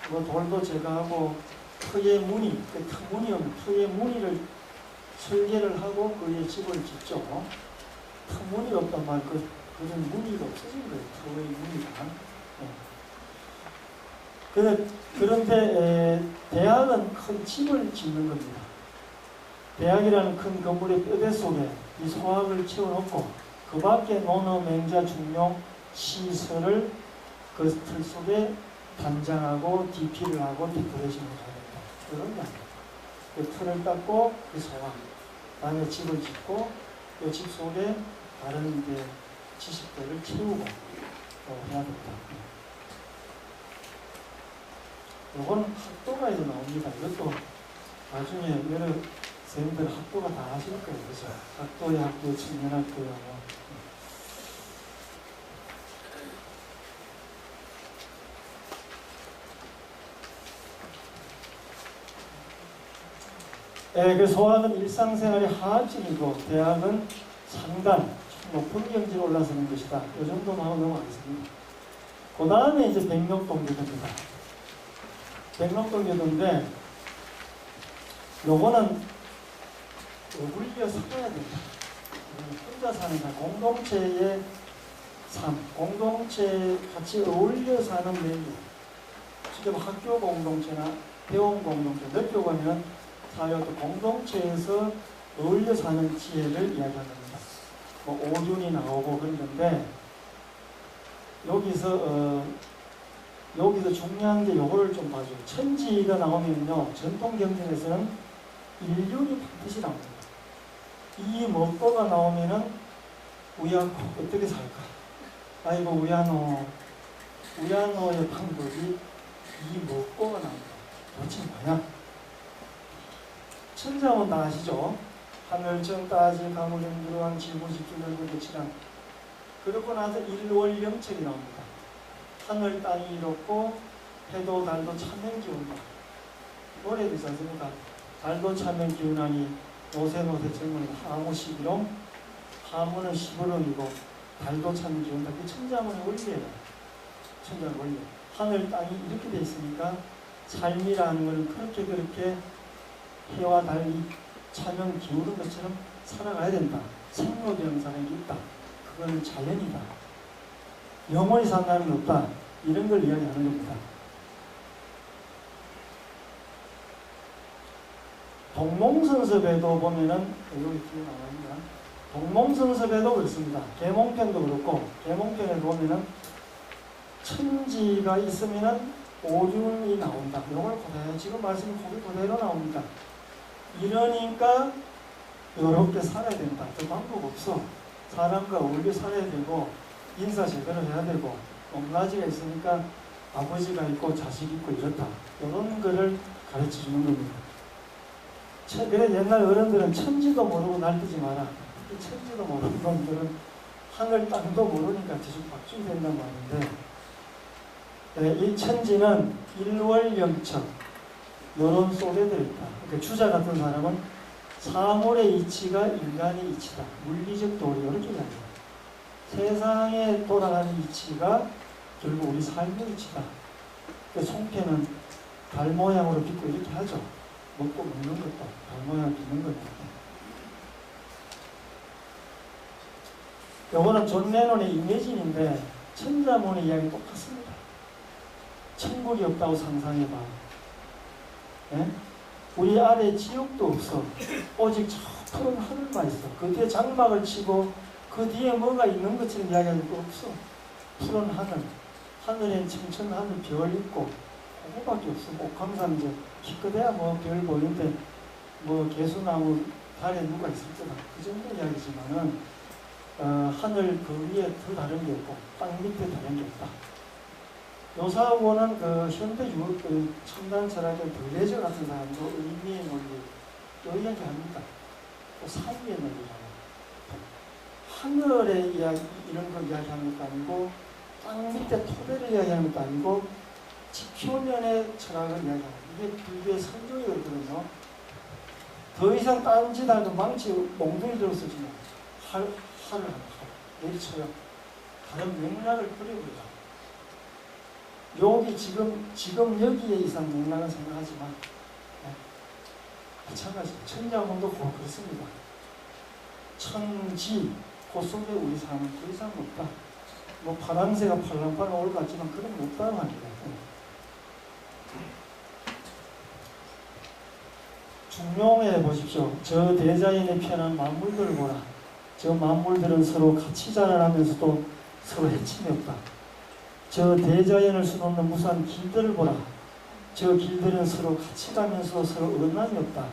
뭐 돌도 제거하고 터의 무늬, 그 터의 무늬를 설계를 하고 그 위에 집을 짓죠. 터 무늬가 없단 말, 그런 무늬가 없어진 거예요. 터의 무늬가. 그런데 대학은 큰 집을 짓는 겁니다. 대학이라는 큰 건물의 뼈대 속에 이 소학을 채워놓고 그 밖에 논어, 맹자, 중용, 시설을 그 틀 속에 단장하고 DP를 하고 디코레이션을 해야 된다. 그런 거 아니에요. 그 틀을 닦고 그 소학, 다음에 집을 짓고 그 집 속에 다른 이제 지식들을 채우고 해야 된다. 요거는 학도가에도 나옵니다. 이것도 나중에 여러 선생님들 학도가 다 하실 거예요. 그죠? 학도의 학도, 청년학도야 뭐. 그 소학은 일상생활의 하층이고 대학은 상단, 높은 경지에 올라서는 것이다. 이 정도만 하고 넘어가겠습니다. 그 다음에 이제 백록동교도입니다. 백록동교도인데 요거는 어울려 살아야 된다. 혼자 사는 거, 공동체의 삶, 공동체 같이 어울려 사는 매뉴. 지금 학교 공동체나 배움 공동체, 넓혀가면 사회도 공동체에서 어울려 사는 지혜를 이야기합니다. 뭐 오륜이 나오고 그러는데 여기서 중요한 게 요거를 좀 봐줘요. 천지가 나오면요, 전통 경전에서는 일륜이 반드시 나옵니다. 이 먹고가 나오면은 우야코 어떻게 살까? 아이고 우야노의 방법이 이 먹고가 나옵니다. 도대체 뭐냐? 천자문 다 아시죠? 하늘정 따지 가물림두루왕 지구집주열구 대치랑 그러고 나서 일월령책이 나옵니다. 하늘 땅이 이롭고 해도 달도 차면 기운다. 노래도 있지 않습니까? 달도 차면 기운하니 노새노새 정문 하무 시비롱 하무는 시부름이고 달도 차면 기운다. 그게 천자문의 원리예요. 천자문 원리. 하늘 땅이 이렇게 돼 있으니까 삶이라는 것은 그렇게 해와 달이 차면 기울은 것처럼 살아가야 된다. 생로병사는 게 있다. 그건 자연이다. 영원히 산다는 없다. 이런 걸 이야기하는 겁니다. 동몽성섭에도 보면은 여기 뒤에 나와있나? 동몽성섭에도 그렇습니다. 계몽편도 그렇고 계몽편에 보면은 천지가 있으면은 오륜이 나온다. 이걸 그대로 지금 말씀 거기 그대로 나옵니다. 이러니까 이렇게 살아야 된다. 그 방법 없어. 사람과 어울려 살아야 되고 인사 제대로 해야 되고 높낮이가 있으니까 아버지가 있고 자식이 있고 이렇다. 이런 거를 가르쳐 주는 겁니다. 그래 옛날 어른들은 천지도 모르고 날뛰지 마라. 이 천지도 모르는 놈들은 하늘 땅도 모르니까 뒤죽박죽이 된단 말인데 이 천지는 일월영천 요런 속에 들어있다. 그러니까 주자 같은 사람은 사물의 이치가 인간의 이치다. 물리적 도리 이렇게 이야기해요. 세상에 돌아가는 이치가 결국 우리 삶의 이치다. 그 송편은 달 모양으로 빚고 이렇게 하죠. 먹고 먹는 것도 달 모양으로 빚는 것도. 요거는 존 레논의 이매진인데 천자문의 이야기 똑같습니다. 천국이 없다고 상상해봐. 예? 우리 아래 지옥도 없어. 오직 저 푸른 하늘만 있어. 그 뒤에 장막을 치고 그 뒤에 뭐가 있는 것처럼 이야기하는 거 없어. 푸른 하늘. 하늘엔 청천하늘 별 있고 그거밖에 없어. 옥황산 이제 기껏해야 뭐 별 보이는데 뭐 개수나무 달에 누가 있을 거다. 그 정도 이야기지만은 하늘 그 위에 더 다른 게 없고 땅 밑에 다른 게 없다. 요사하고는 그 현대 유럽 그 첨단 철학의 블레저 같은 사람도 의미의 논리 요 이야기 합니다. 또 사유의 논리잖아요. 하늘의 이야기 이런 걸 이야기하는 것도 아니고 땅 밑에 토대를 이야기하는 것도 아니고 지표면의 철학을 이야기합니다. 이게 불교의 선조이거든요. 더 이상 딴짓하고 망치 몽둥이 들어서 지금 할을 내리쳐요. 다른 맥락을 그려버리죠. 여기 지금 여기에 이상 맥락은 생각하지만 마찬가지 천자문도 그렇습니다. 천지 그 속에 우리 삶은 더 이상 없다. 뭐 파랑새가 팔랑팔랑 올 것 같지만 그런 거 없다는 말입니다. 중용에 보십시오. 저 대자연에 피어난 만물들을 보라. 저 만물들은 서로 같이 자라나면서도 서로 해침이 없다. 저 대자연을 수놓는 무수한 길들을 보라. 저 길들은 서로 같이 가면서 서로 어긋남이 없다.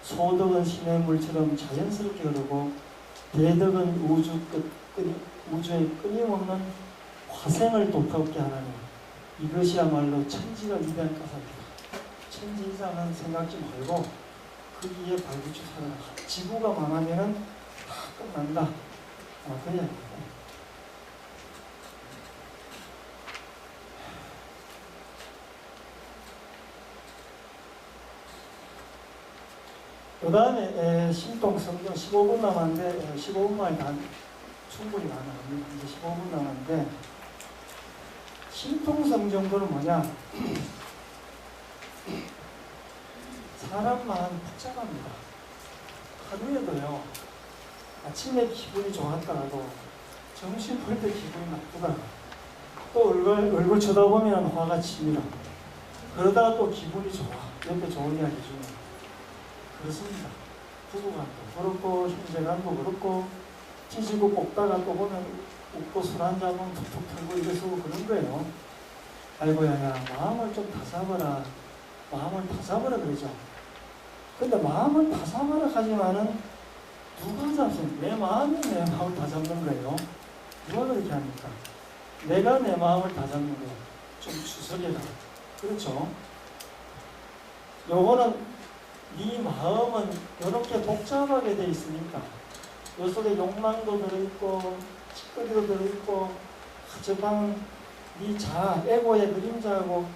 소덕은 신의 물처럼 자연스럽게 흐르고 대덕은 우주의 끊임없는 화생을 돋아오게 하나니 이것이야말로 천지가 위대한 까닭이다. 천지 이상은 생각지 말고 거기에 발붙여 살아라. 지구가 망하면은 다 끝난다. 그래야 그 다음에 신통성경 15분 남았는데 15분만에 다 충분히 가능합니다. 이제 15분 남았는데 신통성경도는 뭐냐? 사람 마음이 복잡합니다. 하루에도요 아침에 기분이 좋았다가도 점심 볼 때 기분이 나쁘다. 또 얼굴 쳐다보면 화가 치밀어. 그러다가 또 기분이 좋아. 옆에 좋은 이야기 주면 그렇습니다. 부부간도 그렇고 형제간도 그렇고 찢고 볶다가 또 보면 웃고 술 한잔하면 툭툭 털고 이래서 그런 거예요. 아이고야 마음을 좀 다잡아라. 마음을 다잡아라 그러죠. 근데 마음을 다잡아라 하지만은 누가 잡습니까? 내 마음이 내 마음을 다잡는 거예요. 누가 그렇게 합니까? 내가 내 마음을 다잡는 거예요. 좀 추석해라. 그렇죠? 요거는 네 마음은 이렇게 복잡하게 돼 있으니까 요 속에 욕망도 들어있고 찌꺼기도 들어있고 저 방은 네 자아, 에고의 그림자하고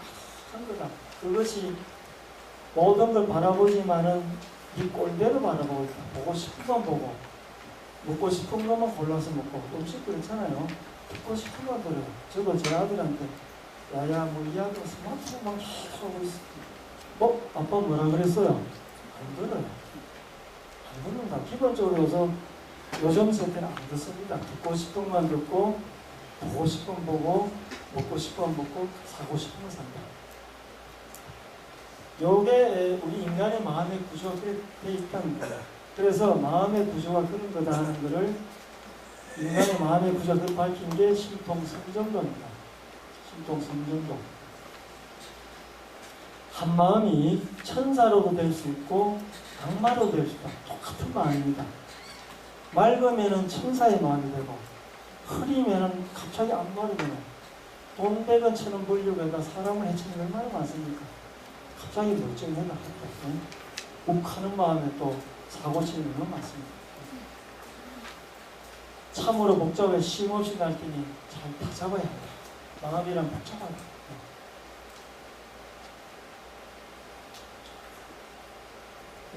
한 거다. 그것이 모든 걸 바라보지만은 네 꼴대로 바라보고 있다. 보고 싶은 건 보고 먹고 싶은 것만 골라서 먹고 음식 그렇잖아요. 듣고 싶은 건 들어요. 저도 제 아들한테 야야 뭐 이 아들 스마트폰만 계속 하고 있어. 아빠 뭐라 그랬어요? 안 들어요. 안 듣는다. 기본적으로 우선 요즘 세대는 안 듣습니다. 듣고 싶은 건 듣고, 보고 싶은 건 보고, 먹고 싶은 건 먹고, 사고 싶은 건 산다. 요게 우리 인간의 마음의 구조가 되어 있다는 거예요. 그래서 마음의 구조가 그런 거다 하는 거를 인간의 마음의 구조가 밝힌 게 신통성정도입니다. 신통성정도. 한 마음이 천사로도 될 수 있고 악마로도 될 수 있다. 똑같은 마음입니다. 맑으면은 천사의 마음이 되고 흐리면은 갑자기 악마로 되는 돈 100원처럼 벌려고 사람을 해치는 게 얼마나 많습니까? 갑자기 멀쩡해가 욱하는 마음에 또 사고 치는 건 많습니다. 참으로 복잡해 쉼없이 날뛰니 잘 다잡아야 한다. 마음이란 복잡하다.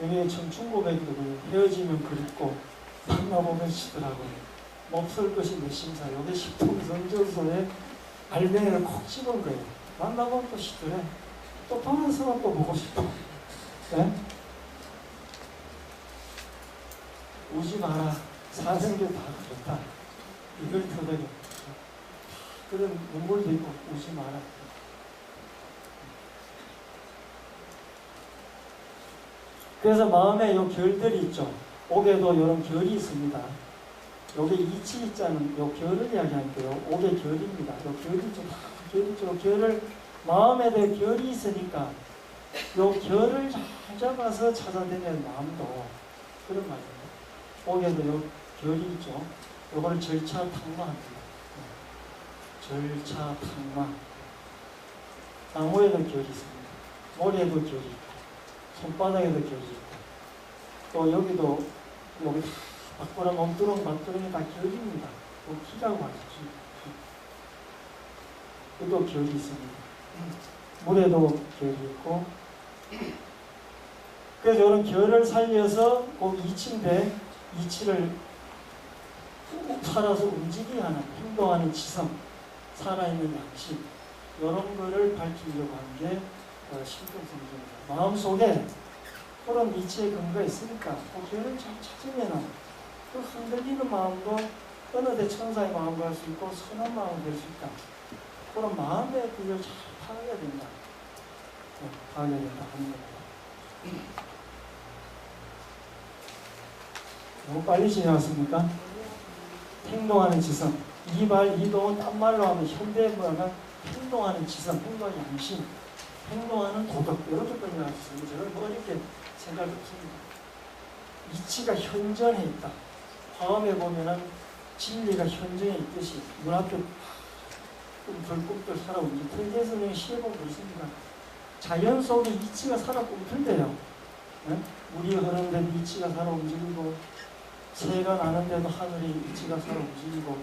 여기 참 중고백도 헤어지면 그립고 만나보면 시더라고요. 몹쓸 것이 내 심사. 여기 식통성전서에 알맹이를 콕 집은 거예요. 만나보면 또 시더래. 또 보는 사람 또 보고 싶어. 네? 우지 마라. 사는 게 다 그렇다. 이걸 터득해. 그런 눈물도 있고 우지 마라. 그래서 마음에 요 결들이 있죠. 옥에도 이런 결이 있습니다. 요게 이치자는 요 결을 이야기하는데요. 옥의 결입니다. 요 결이죠. 결이죠. 결을 마음에 대해 결이 있으니까 요 결을 잘 잡아서 찾아내는 마음도 그런 말입니다. 옥에도 요 결이 있죠. 요걸 절차탕마합니다. 절차탕마. 나무에도 결이 있습니다. 모래에도 결이 있고 손바닥에도 결이 있고 또 여기도 여기 밖으로 몸두렁 밖두렁이 다 결입니다. 또 기라고 하죠. 여기도 결이 있습니다. 물에도 결이 있고 그래서 이런 결을 살려서 꼭 이치인데 이치를 살아서 움직이게 하는 행동하는 지성 살아있는 양식 이런 거를 밝히려고 하는 게 신통성정입니다. 마음속에 그런 이치의 근거가 있으니까 그 결을 잘 찾으면 그 흔들리는 마음도 어느 대천사의 마음도 할 수 있고 선한 마음이 될 수 있다. 그런 마음의 그걸 잘 파악해야 된다. 파악해야 된다 하는 겁니다. 너무 빨리 지나갔습니까? 행동하는 지성. 이발, 이동은 딴 말로 하면 현대문화가 행동하는 지성, 행동하는 양심, 행동하는 도덕 이렇게까지 나왔습니다. 저는 뭐 이렇게 생각이 없습니다. 이치가 현전해 있다. 화엄에 보면은 진리가 현전해 있듯이 눈앞에 꿈틀꿈틀 살아 움직이고 틀에서는 시해보고 있습니다. 자연 속에 이치가 살아 꿈틀대요. 네? 물이 흐르는데도 이치가 살아 움직이고 새가 나는데도 하늘에 이치가 살아 움직이고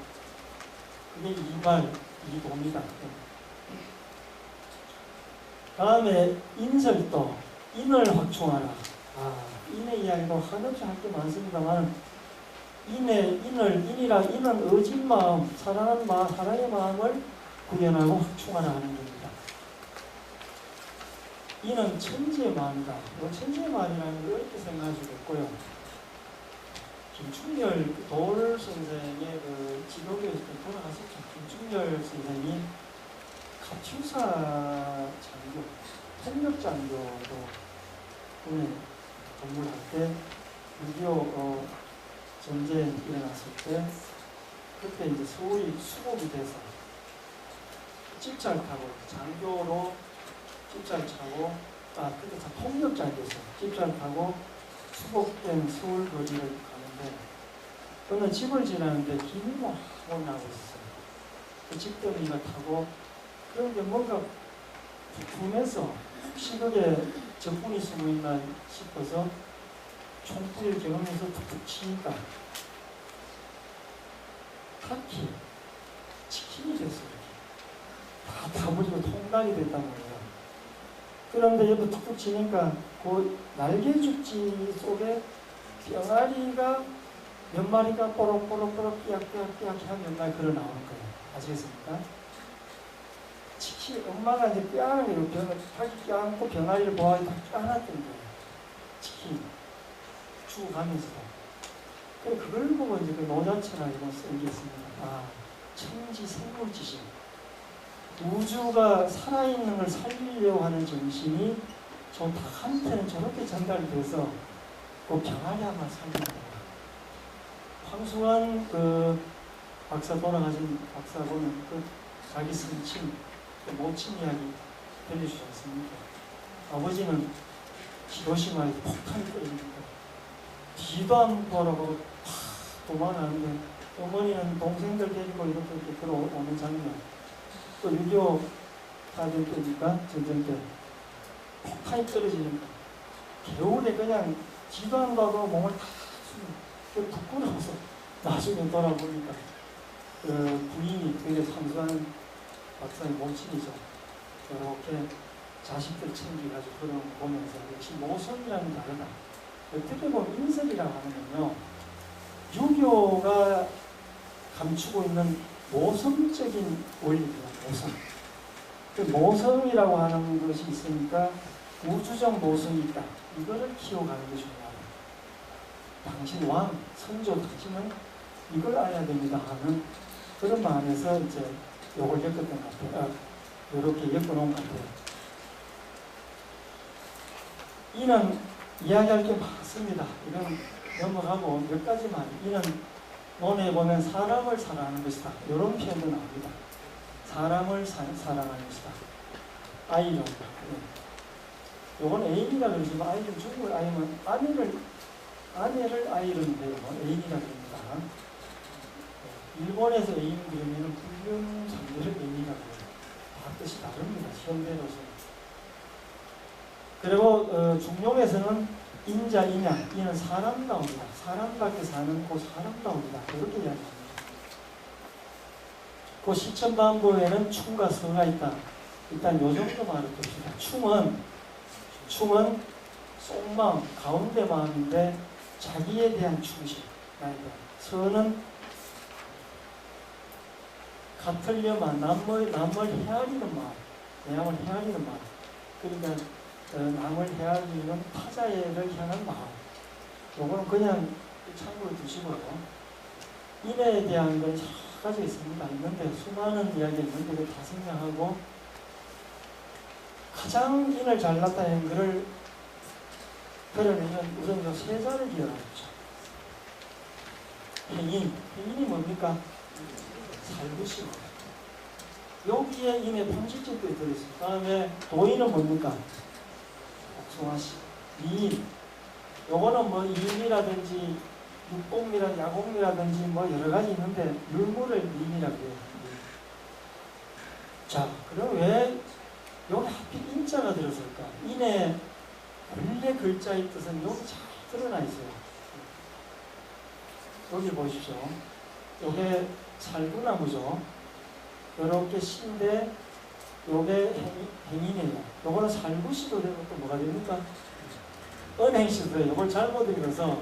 그게 이발, 이동이다. 다음에 인설도 인을 확충하라. 인의 이야기도 한없이 할 게 많습니다만 인은 어진 마음, 사랑하는 마음, 사랑의 마음을 구현하고 확충하라 하는 겁니다. 인은 천지의 마음이다. 천지의 마음이라는 걸 이렇게 생각할 수도 있고요. 김충렬 돌 선생의 그 지도교에서 돌아가셨죠. 김충렬 선생이 카츄사 장교, 폭력 장교도 군에 근무할 때 6.25 전쟁 일어났을 때 그때 이제 서울이 수복이 돼서 집차를 타고 장교로 집차를 타고 그때 다 폭력 장교였어요. 집차를 타고 수복된 서울 거리를 가는데 어느 집을 지나는데 길이 막 나고 있었어요. 그 집더미가 타고 그런데 뭔가 궁금해서 혹시 거기에 적군이 숨어 있나 싶어서 총구를 경험해서 툭툭 치니까 카키, 치킨이 됐어요. 다 타버리고 통닭이 됐단 말이에요. 그런데 옆에 툭툭 치니까 그 날개죽지 속에 병아리가 몇 마리가 뽀록뽀록뽀록 삐약삐약삐약 하면 몇 마리 걸어 나오는 거예요. 아시겠습니까? 치킨, 엄마가 이제 뼈안을 자기 껴안고 병아리를 보아하니 다 껴안았던 거예요. 치킨. 죽어가면서도. 그걸 보고 이제 그 노자체나 이런 쓰겠습니다. 아, 천지 생물지심. 우주가 살아있는 걸 살리려고 하는 정신이 저 닭한테는 저렇게 전달이 돼서 그 병아리 한번 살립니다. 황수환 그 박사 돌아가신 박사분은 그 자기 선친, 그 모친 이야기 들려주지 않습니까? 아버지는 히로시마에 폭탄이 떨어집니다. 뒤도 안 돌아보고 도망가는데 어머니는 동생들 데리고 이렇게 들어오는 장면. 또 6.25 사전 때니까 전쟁 때 폭탄이 떨어지니까 겨울에 그냥 뒤도 안 가고 몸을 다 부끄러워서 나중에 돌아보니까 그 부인이 되게 삼수하는 박사의 모친이죠. 이렇게 자식들 챙기가지고 그런 거 보면서 역시 모성이라는 다르다. 어떻게 보면 인성이라고 하면요, 유교가 감추고 있는 모성적인 원리입니다. 모성. 그 모성이라고 하는 것이 있으니까 우주적 모성이 있다. 이거를 키워가는 게 중요하다. 당신 왕, 선조, 당신은 이걸 알아야 됩니다 하는 그런 마음에서 이제 요걸 엮었던 것 같아요. 이렇게 엮어놓은 것 같아요. 이는 이야기할 게 많습니다. 이건 넘어가고 몇 가지만. 이는 논에 보면 사람을 사랑하는 것이다. 이런 표현도 나옵니다. 사람을 사랑하는 것이다. 아이를. 요건 애인이라 그러지만 아이는 중국을 아이면 아내를 아이를 해요. 애인이라 그럽니다. 일본에서 애인 그러면 불륜 상대를 애인이라 그래요. 다 뜻이 다릅니다. 현대로서. 그리고 중용에서는 인자, 인양, 이는 사람다움이다. 사람답게 사는 그 사람다움이다. 이렇게 이야기합니다. 그 시천반부에는 충과 서가 있다. 일단 요 정도 말을 봅시다. 충은 속마음, 가운데 마음인데 자기에 대한 충실. 서는 같으려만 남을 헤아리는 마음, 남을 헤아리는 마음. 그러니까 남을 헤아리는 타자를 향한 마음. 요거는 그냥 참고로 두시고요. 인에 대한 건 여러 가지 있습니다. 있는데 수많은 이야기가 있는데 그걸 다 생략하고 가장 인을 잘 나타내는 것을 그러면 우선 요 세 자를 기억하죠. 행인이 뭡니까? 살구심. 여기에 인의 편집증도 들어있어요. 그 다음에 도인은 뭡니까? 복숭아씨. 미인. 요거는 뭐 이인이라든지 육공미라든지 야공미라든지 뭐 여러 가지 있는데 율무를 미인이라고 해요. 자, 그럼 왜 여기 하필 인자가 들었을까? 인의 원래 글자의 뜻은 여기 잘 드러나 있어요. 여기 보십시오. 요게 살구나무죠. 요렇게 씨인데 요게 행인이에요. 요거는 살구씨도 되고 또 뭐가 됩니까? 은행씨도 돼요. 요걸 잘못 읽어서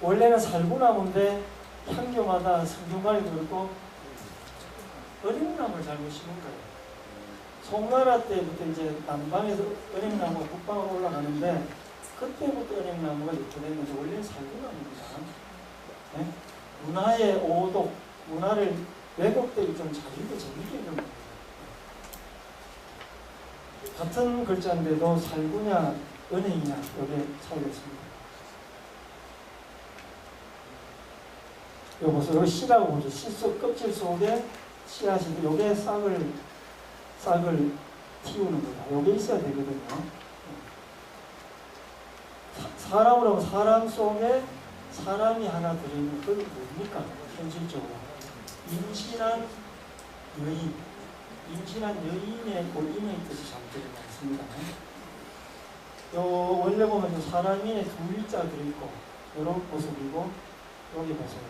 원래는 살구나무인데 향교마다 성균관에도 그렇고 은행나무를 잘못 심은 거예요. 송나라 때부터 이제 남방에서 은행나무가 북방으로 올라가는데 그때부터 은행나무가 이렇게 됐는데 원래는 살구나무입니다. 네? 문화의 오독, 문화를 왜곡되기 좀 자유롭게 재밌게 좀 같은 글자인데도 살구냐 은행이냐 여기에 차이가 있습니다. 요거 보세요. 여기 씨라고 보죠. 씨 속 껍질 속에 씨앗인데 요게 싹을 틔우는 거다. 요게 있어야 되거든요. 사람으로 하면 사람 속에 사람이 하나 들어있는 그게 뭡니까? 현실적으로 임신한 여인, 임신한 여인의 인의 뜻이 잘 들어가 있습니다. 요 원래 보면 요 사람인의 두 일자 들어있고 이런 모습이고 여기 보세요.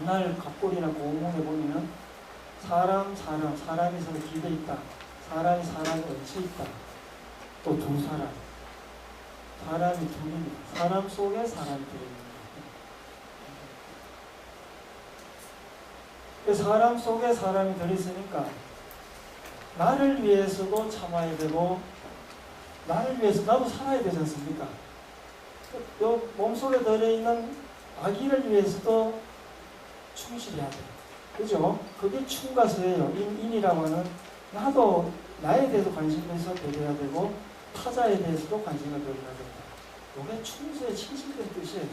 옛날 갑골이나 고문에 보면은 사람이 서로 기대 있다. 사람이 얹혀 있다. 또 두 사람이 둘입니다. 사람 속에 사람이 들어있는 거예요. 사람 속에 사람이 들어있으니까 나를 위해서도 참아야 되고 나를 위해서 나도 살아야 되지 않습니까? 요 몸속에 들어있는 아기를 위해서도 충실해야 돼. 그죠? 그게 충가서예요. 인이라고 하는 나도 나에 대해서 관심을 해서 배려해야 되고 타자에 대해서도 관심을 배려해야 된다. 이게 충수의 진실된 뜻이에요.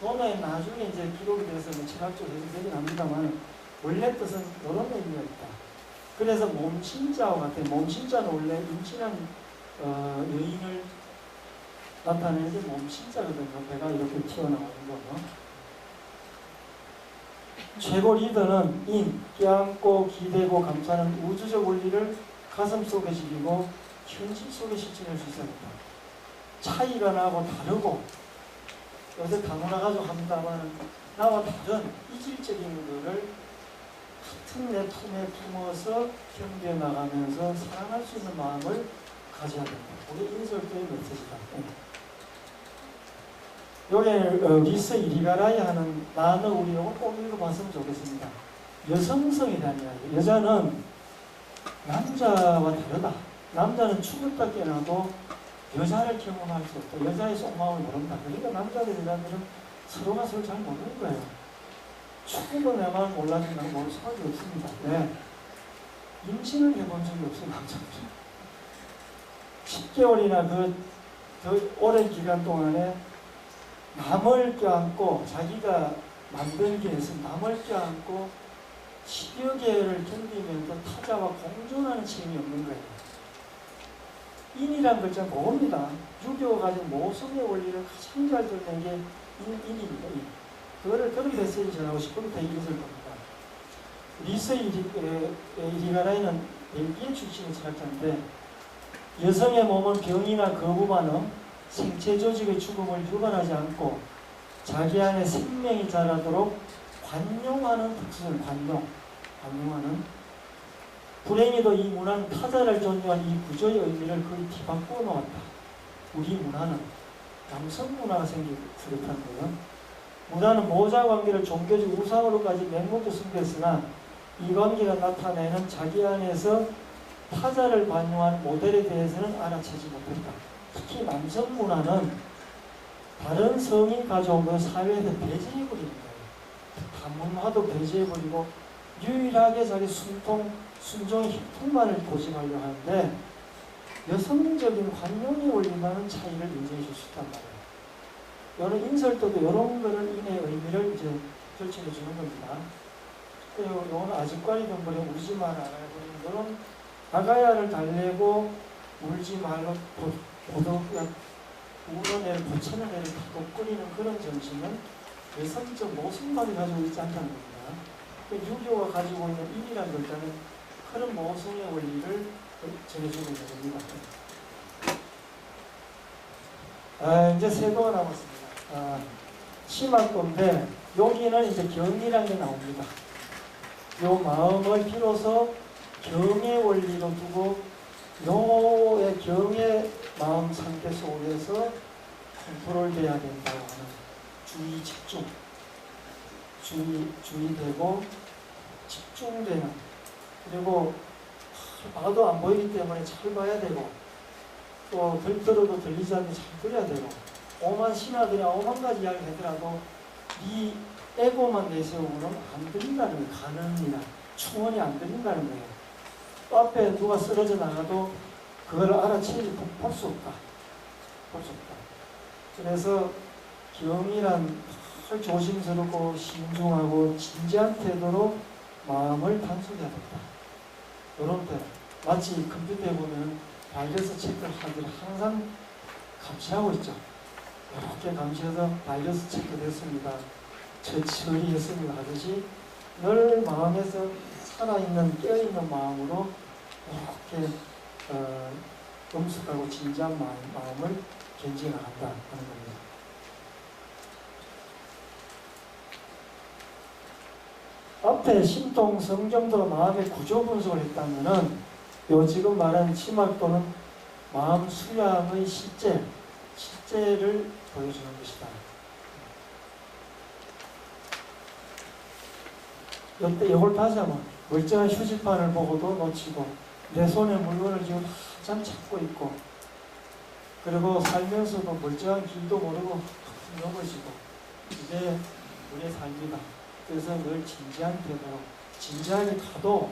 논어에 나중에 이제 기록이 돼서 철학적으로 해석되긴 합니다만 원래 뜻은 이런 의미가 있다. 그래서 몸신자와 같아요. 몸신자는 원래 임신한 여인을 나타내는 게 몸신자거든요. 배가 이렇게 튀어나오는 거요. 최고 리더는 껴안고 기대고 감싸는 우주적 원리를 가슴 속에 지니고 현실 속에 실천할 수 있어야 된다. 차이가 나고 다르고 요새 다문화가족 합니다만 나와 다른 이질적인 것을 같은 내 품에 품어서 견뎌 나가면서 사랑할 수 있는 마음을 가져야 된다. 우리 인설도의 메시지다. 여기 리스 이리가라이 하는 단어 우리 요거 꼭 읽어봤으면 좋겠습니다. 여성성에 대한 이야기. 여자는 남자와 다르다. 남자는 죽었다 깨어나도 여자를 경험할 수 없다. 여자의 속마음을 모른다. 그러니까 남자들 여자들은 서로가 서로 잘 모르는 거예요. 죽어도 내 마음 몰라준다고 모를 수밖에 없습니다. 네. 임신을 해본 적이 없어요. 남자들. 10개월이나 그 오랜 기간 동안에 남을 껴안고 자기가 만들기 위해서 남을 껴안고 10여 개를 견디면서 타자와 공존하는 체험이 없는 거예요. 인이란 글자는 뭐입니다. 유교가 가진 모성의 원리를 가장 잘 드러낸 게 인입니다. 인. 그런 메시지 전하고 싶은 데 이것을 겁니다. 리스 이리가라이는 벨기에 출신의 철학자인데 여성의 몸은 병이나 거부 반응, 생체 조직의 죽음을 유발하지 않고 자기 안에 생명이 자라도록 관용하는 특성을 관용하는 불행히도 이 문화는 타자를 존중한 이 구조의 의미를 거의 뒤바꾸어 놓았다. 우리 문화는 남성 문화가 생기고 그렇다는 거예요. 문화는 모자 관계를 종교적 우상으로까지 맹목도 숨겼으나 이 관계가 나타내는 자기 안에서 타자를 반영한 모델에 대해서는 알아채지 못했다. 특히 남성 문화는 다른 성인 가족을 사회에서 배제해버리는 거예요. 다문화도 배제해버리고 유일하게 자기 순종의 혈통만을 고집하려 하는데 여성적인 관용의 원리만은 차이를 인정해 줄 수 있단 말이에요. 이런 인설도도 이런 거를 인의 의미를 이제 결정해 주는 겁니다. 그리고 이거는 아직까지 덤버려 울지 마라. 이런 아가야를 달래고 울지 말고 보도약 우는 애를 고치는 애를 덕거리는 그런 정신은 여성적 모순만이 가지고 있지 않다는 겁니다. 유교가 가지고 있는 인이라는 글자는 그런 모성의 원리를 전해주고 있는 겁니다. 이제 세도가 남았습니다. 심화건데 여기는 이제 경이라는 게 나옵니다. 요 마음을 비로소 경의 원리로 두고 요의 경의 마음 상태 속에서 컨트롤돼야 된다고 하는 주의 집중, 주의되고 집중되는, 그리고 봐도 안 보이기 때문에 잘 봐야 되고 또 들어도 들리지 않게 잘 들어야 되고 오만 신하들이 오만 가지 이야기를 하더라도 이 에고만 내세우고는 안 들린다는 거예요. 가능이나 충원이 안 들린다는 거예요. 또 앞에 누가 쓰러져 나가도 그걸 알아채지 볼 수 없다. 볼 수 없다. 그래서 경이란 조심스럽고 신중하고 진지한 태도로 마음을 단속해야 된다. 이런 때 마치 컴퓨터에 보면 바이러스 체크를 하들 항상 감시하고 있죠. 이렇게 감시해서 바이러스 체크됐습니다. 처리했습니다 하듯이 늘 마음에서 살아있는 깨어있는 마음으로 이렇게 엄숙하고 진지한 마음을 견지해 나간다 하는 겁니다. 앞에 신통 성경도 마음의 구조 분석을 했다면은 요 지금 말하는 치막도는 마음 수양의 실제를 보여주는 것이다. 이때 이걸 다시 한번 멀쩡한 휴지판을 보고도 놓치고 내 손에 물건을 지금 한참 잡고 있고 그리고 살면서도 멀쩡한 길도 모르고 툭 넘어지고 이게 우리의 삶이다. 그래서 늘 진지한 태도로 진지하게 가도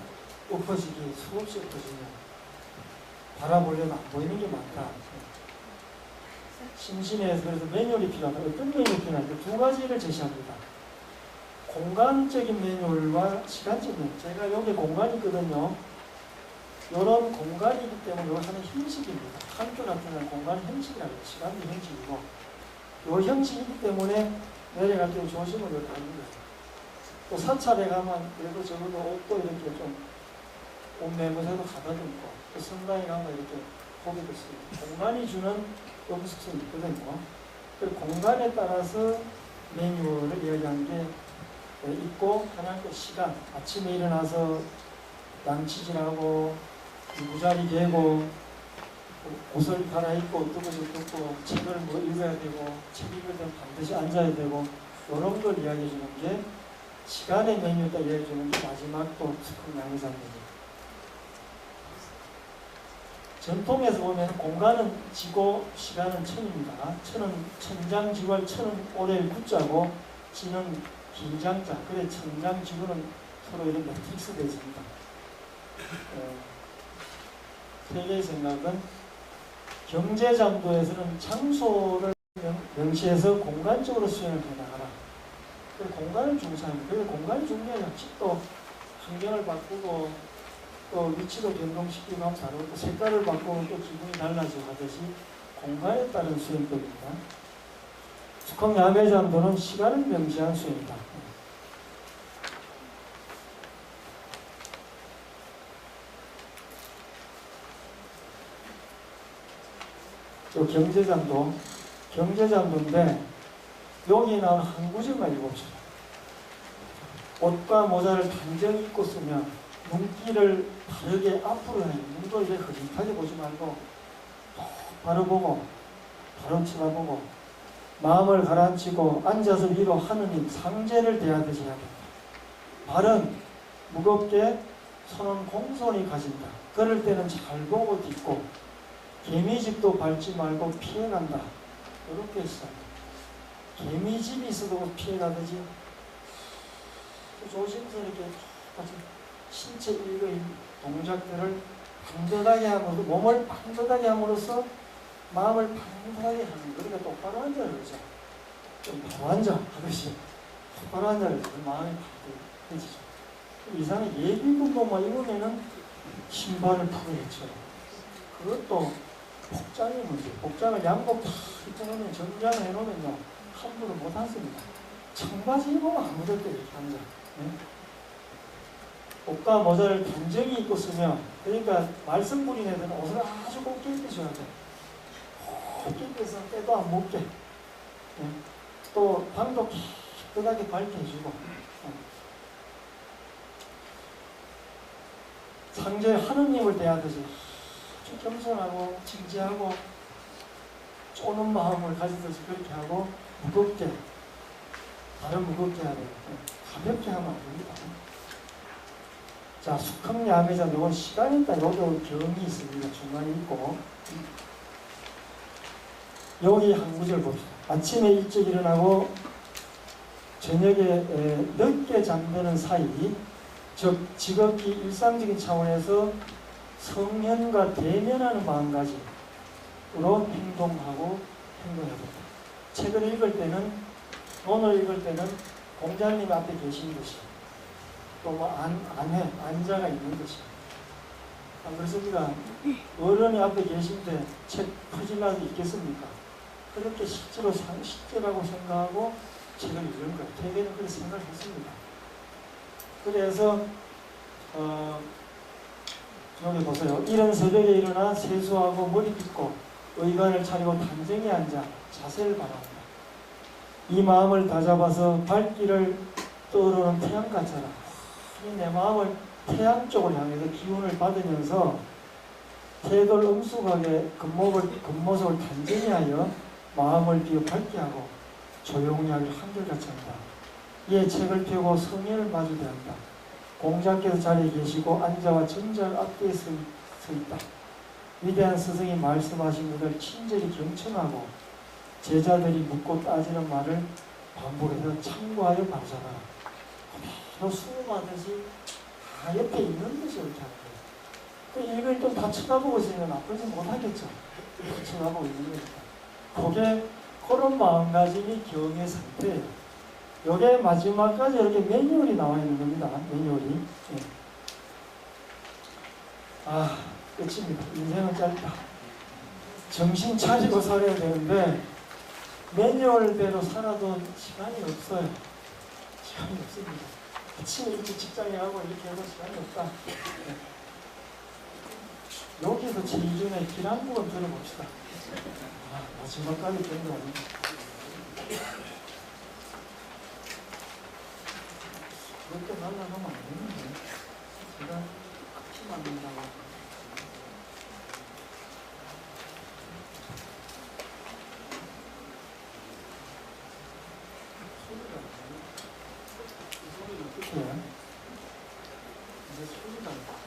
엎어지기 수없이 엎어지면 바라보려면 안 보이는 게 많다. 심신에서 그래서 매뉴얼이 필요하다. 어떤 매뉴얼이 필요하다? 두 가지를 제시합니다. 공간적인 매뉴얼과 시간적인 매뉴얼. 제가 여기 공간이 있거든요. 이런 공간이기 때문에 이거 하는 형식입니다. 학교 같은 경우는 공간 형식이라고 해요. 시간도 형식이고 이 형식이기 때문에 내려갈 때 조심을 하는 거예요. 또 사찰에 가면 그래도 적어도 옷도 이렇게 좀 옷 매무새도 가다듬고 또 성당에 가면 이렇게 고개도 쓰고 공간이 주는 음식성이 있거든요. 그 공간에 따라서 메뉴를 이야기한 게 있고 하나는 또 시간. 아침에 일어나서 양치질하고 무자리 개고 옷을 갈아입고 뜨거지 뜯고 책을 뭐 읽어야 되고 책 읽을 때는 반드시 앉아야 되고 이런 걸 이야기해 주는 게 시간의 메뉴에다 이야기해 주는 게 마지막 또 스푼 양의사입니다. 전통에서 보면 공간은 지고 시간은 천입니다. 천은 천장지월, 천은 오래의 구자고 지는 긴장자. 그래 천장지구는 서로 이런 매트릭스 되어 있습니다. 세계의 생각은 경제장도에서는 장소를 명시해서 공간적으로 수행을 해나가라. 공간을 중시합니다. 그래서 공간이 중요해요. 또 환경을 바꾸고 또 위치도 변동시키고 하면 다르고 또 색깔을 바꾸면 또 기분이 달라지고 하듯이 공간에 따른 수행법입니다. 숙학 야매장도는 시간을 명시한 수행이다. 또 경제장도인데 여기 나온 한 구절만 읽어봅시다. 옷과 모자를 단정히 입고 쓰면 눈길을 바르게 앞으로 해. 눈도 이렇게 흐릿하게 보지 말고 바로 보고 바로 쳐다보고 마음을 가라앉히고 앉아서 위로 하느님 상제를 대하듯이 해야 된다. 발은 무겁게 손은 공손히 가진다. 그럴 때는 잘 보고 딛고 개미집도 밟지 말고 피해간다. 이렇게 했어요. 개미집이 있어도 피해가듯이 조심스럽게 같이 신체 일의 동작들을 반듯하게 함으로써 몸을 반듯하게 함으로써 마음을 반듯하게 하는 그러니까 똑바로 앉아야 그러죠. 좀 바로 앉아 하듯이 똑바로 앉아야 마음이 반듯해지죠. 이상하게 예비군복만 입으면은 신발을 풀어야죠. 그것도 복장이 문제. 복장을 양복 다 입혀놓으면 정장을 해놓으면요 함부로 못 앉습니다. 청바지 입으면 아무데도 이렇게 앉아. 네? 옷과 모자를 단정히 입고 쓰면 그러니까 말씀 부린 애들은 옷을 아주 곱게 입혀줘야 돼. 곱게 입혀서 때도 안 묻게. 네? 또 방도 깨끗하게 밝혀주고 상제 하느님을 대하듯이 아주 겸손하고 진지하고 쪼는 마음을 가지듯이 그렇게 하고 무겁게 다른 무겁게 하고 가볍게 하면 안 됩니다. 자, 숙학야매장 이건 시간이 있다. 여기도 경이 있습니다. 중간에 있고 여기 한 구절 봅시다. 아침에 일찍 일어나고 저녁에 늦게 잠드는 사이 즉 지극히 일상적인 차원에서 성현과 대면하는 마음가짐으로 행동하고 행동해봅니다. 책을 읽을 때는 논을 읽을 때는 공자님 앞에 계신 것이 또 뭐 안자가 있는 것이 그래서 우리가 어른이 앞에 계신데 책 펴질라도 있겠습니까? 그렇게 실제로 상식제라고 생각하고 책을 읽는 거예요. 대개는 그렇게 생각했습니다. 그래서 여기 보세요. 이른 새벽에 일어나 세수하고 머리 빗고 의관을 차리고 단정히 앉아 자세를 바랍니다. 이 마음을 다잡아서 발길을 떠오르는 태양같아라. 내 마음을 태양 쪽을 향해서 기운을 받으면서 태도를 엄숙하게 겉모습을 단정히 하여 마음을 비워 밝게 하고 조용히 하기를 한결같이 한다. 이에 책을 펴고 성인을 마주대한다. 공자께서 자리에 계시고 앉아와 전작 앞뒤에 서 있다. 위대한 스승이 말씀하신 것을 친절히 경청하고 제자들이 묻고 따지는 말을 반복해서 참고하여 발전하라. 그대로 수업하듯이 다 옆에 있는 듯이 이렇게 하는 거예요. 그 읽을 때 다 쳐다보고 있으면 나쁘지 못하겠죠. 다 쳐다보고 있는 거니까. 그게 그런 마음가짐이 경의 상태예요. 요게 마지막까지 이렇게 매뉴얼이 나와 있는 겁니다. 매뉴얼이. 예. 아, 끝입니다. 인생은 짧다. 정신 차리고 살아야 되는데 매뉴얼대로 살아도 시간이 없어요. 시간이 없습니다. 아침에 일찍 직장에 가고 이렇게 해도 시간이 없다. 네. 여기서 제2중에 길 한 부분 들어봅시다. 아, 마지막까지 된거 아니에요? 그렇게 날라가면 안 되는데 제가 커피 만든다고 소리가 안 나요. 이 소리는 어떻게 해요? 이제 소리가 안 나요.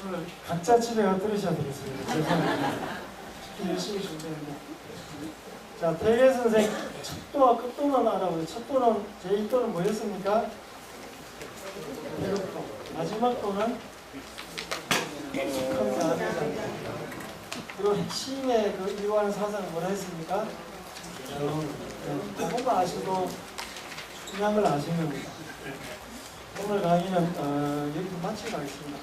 오늘 각자 집에 가 들으셔야 되겠습니다. 죄송합니다. 열심히 준비했는데. 자, 대개 선생 척도와 끝도는 알아보세요. 척도는 제1도는 뭐였습니까? 대륙도. 마지막 도는 그리고 핵심의 그 이완 사상은 뭐라 했습니까? 그것만 아시고 중요한 걸 아시는 겁니다. 오늘 강의는 여기서 마치도록 하겠습니다.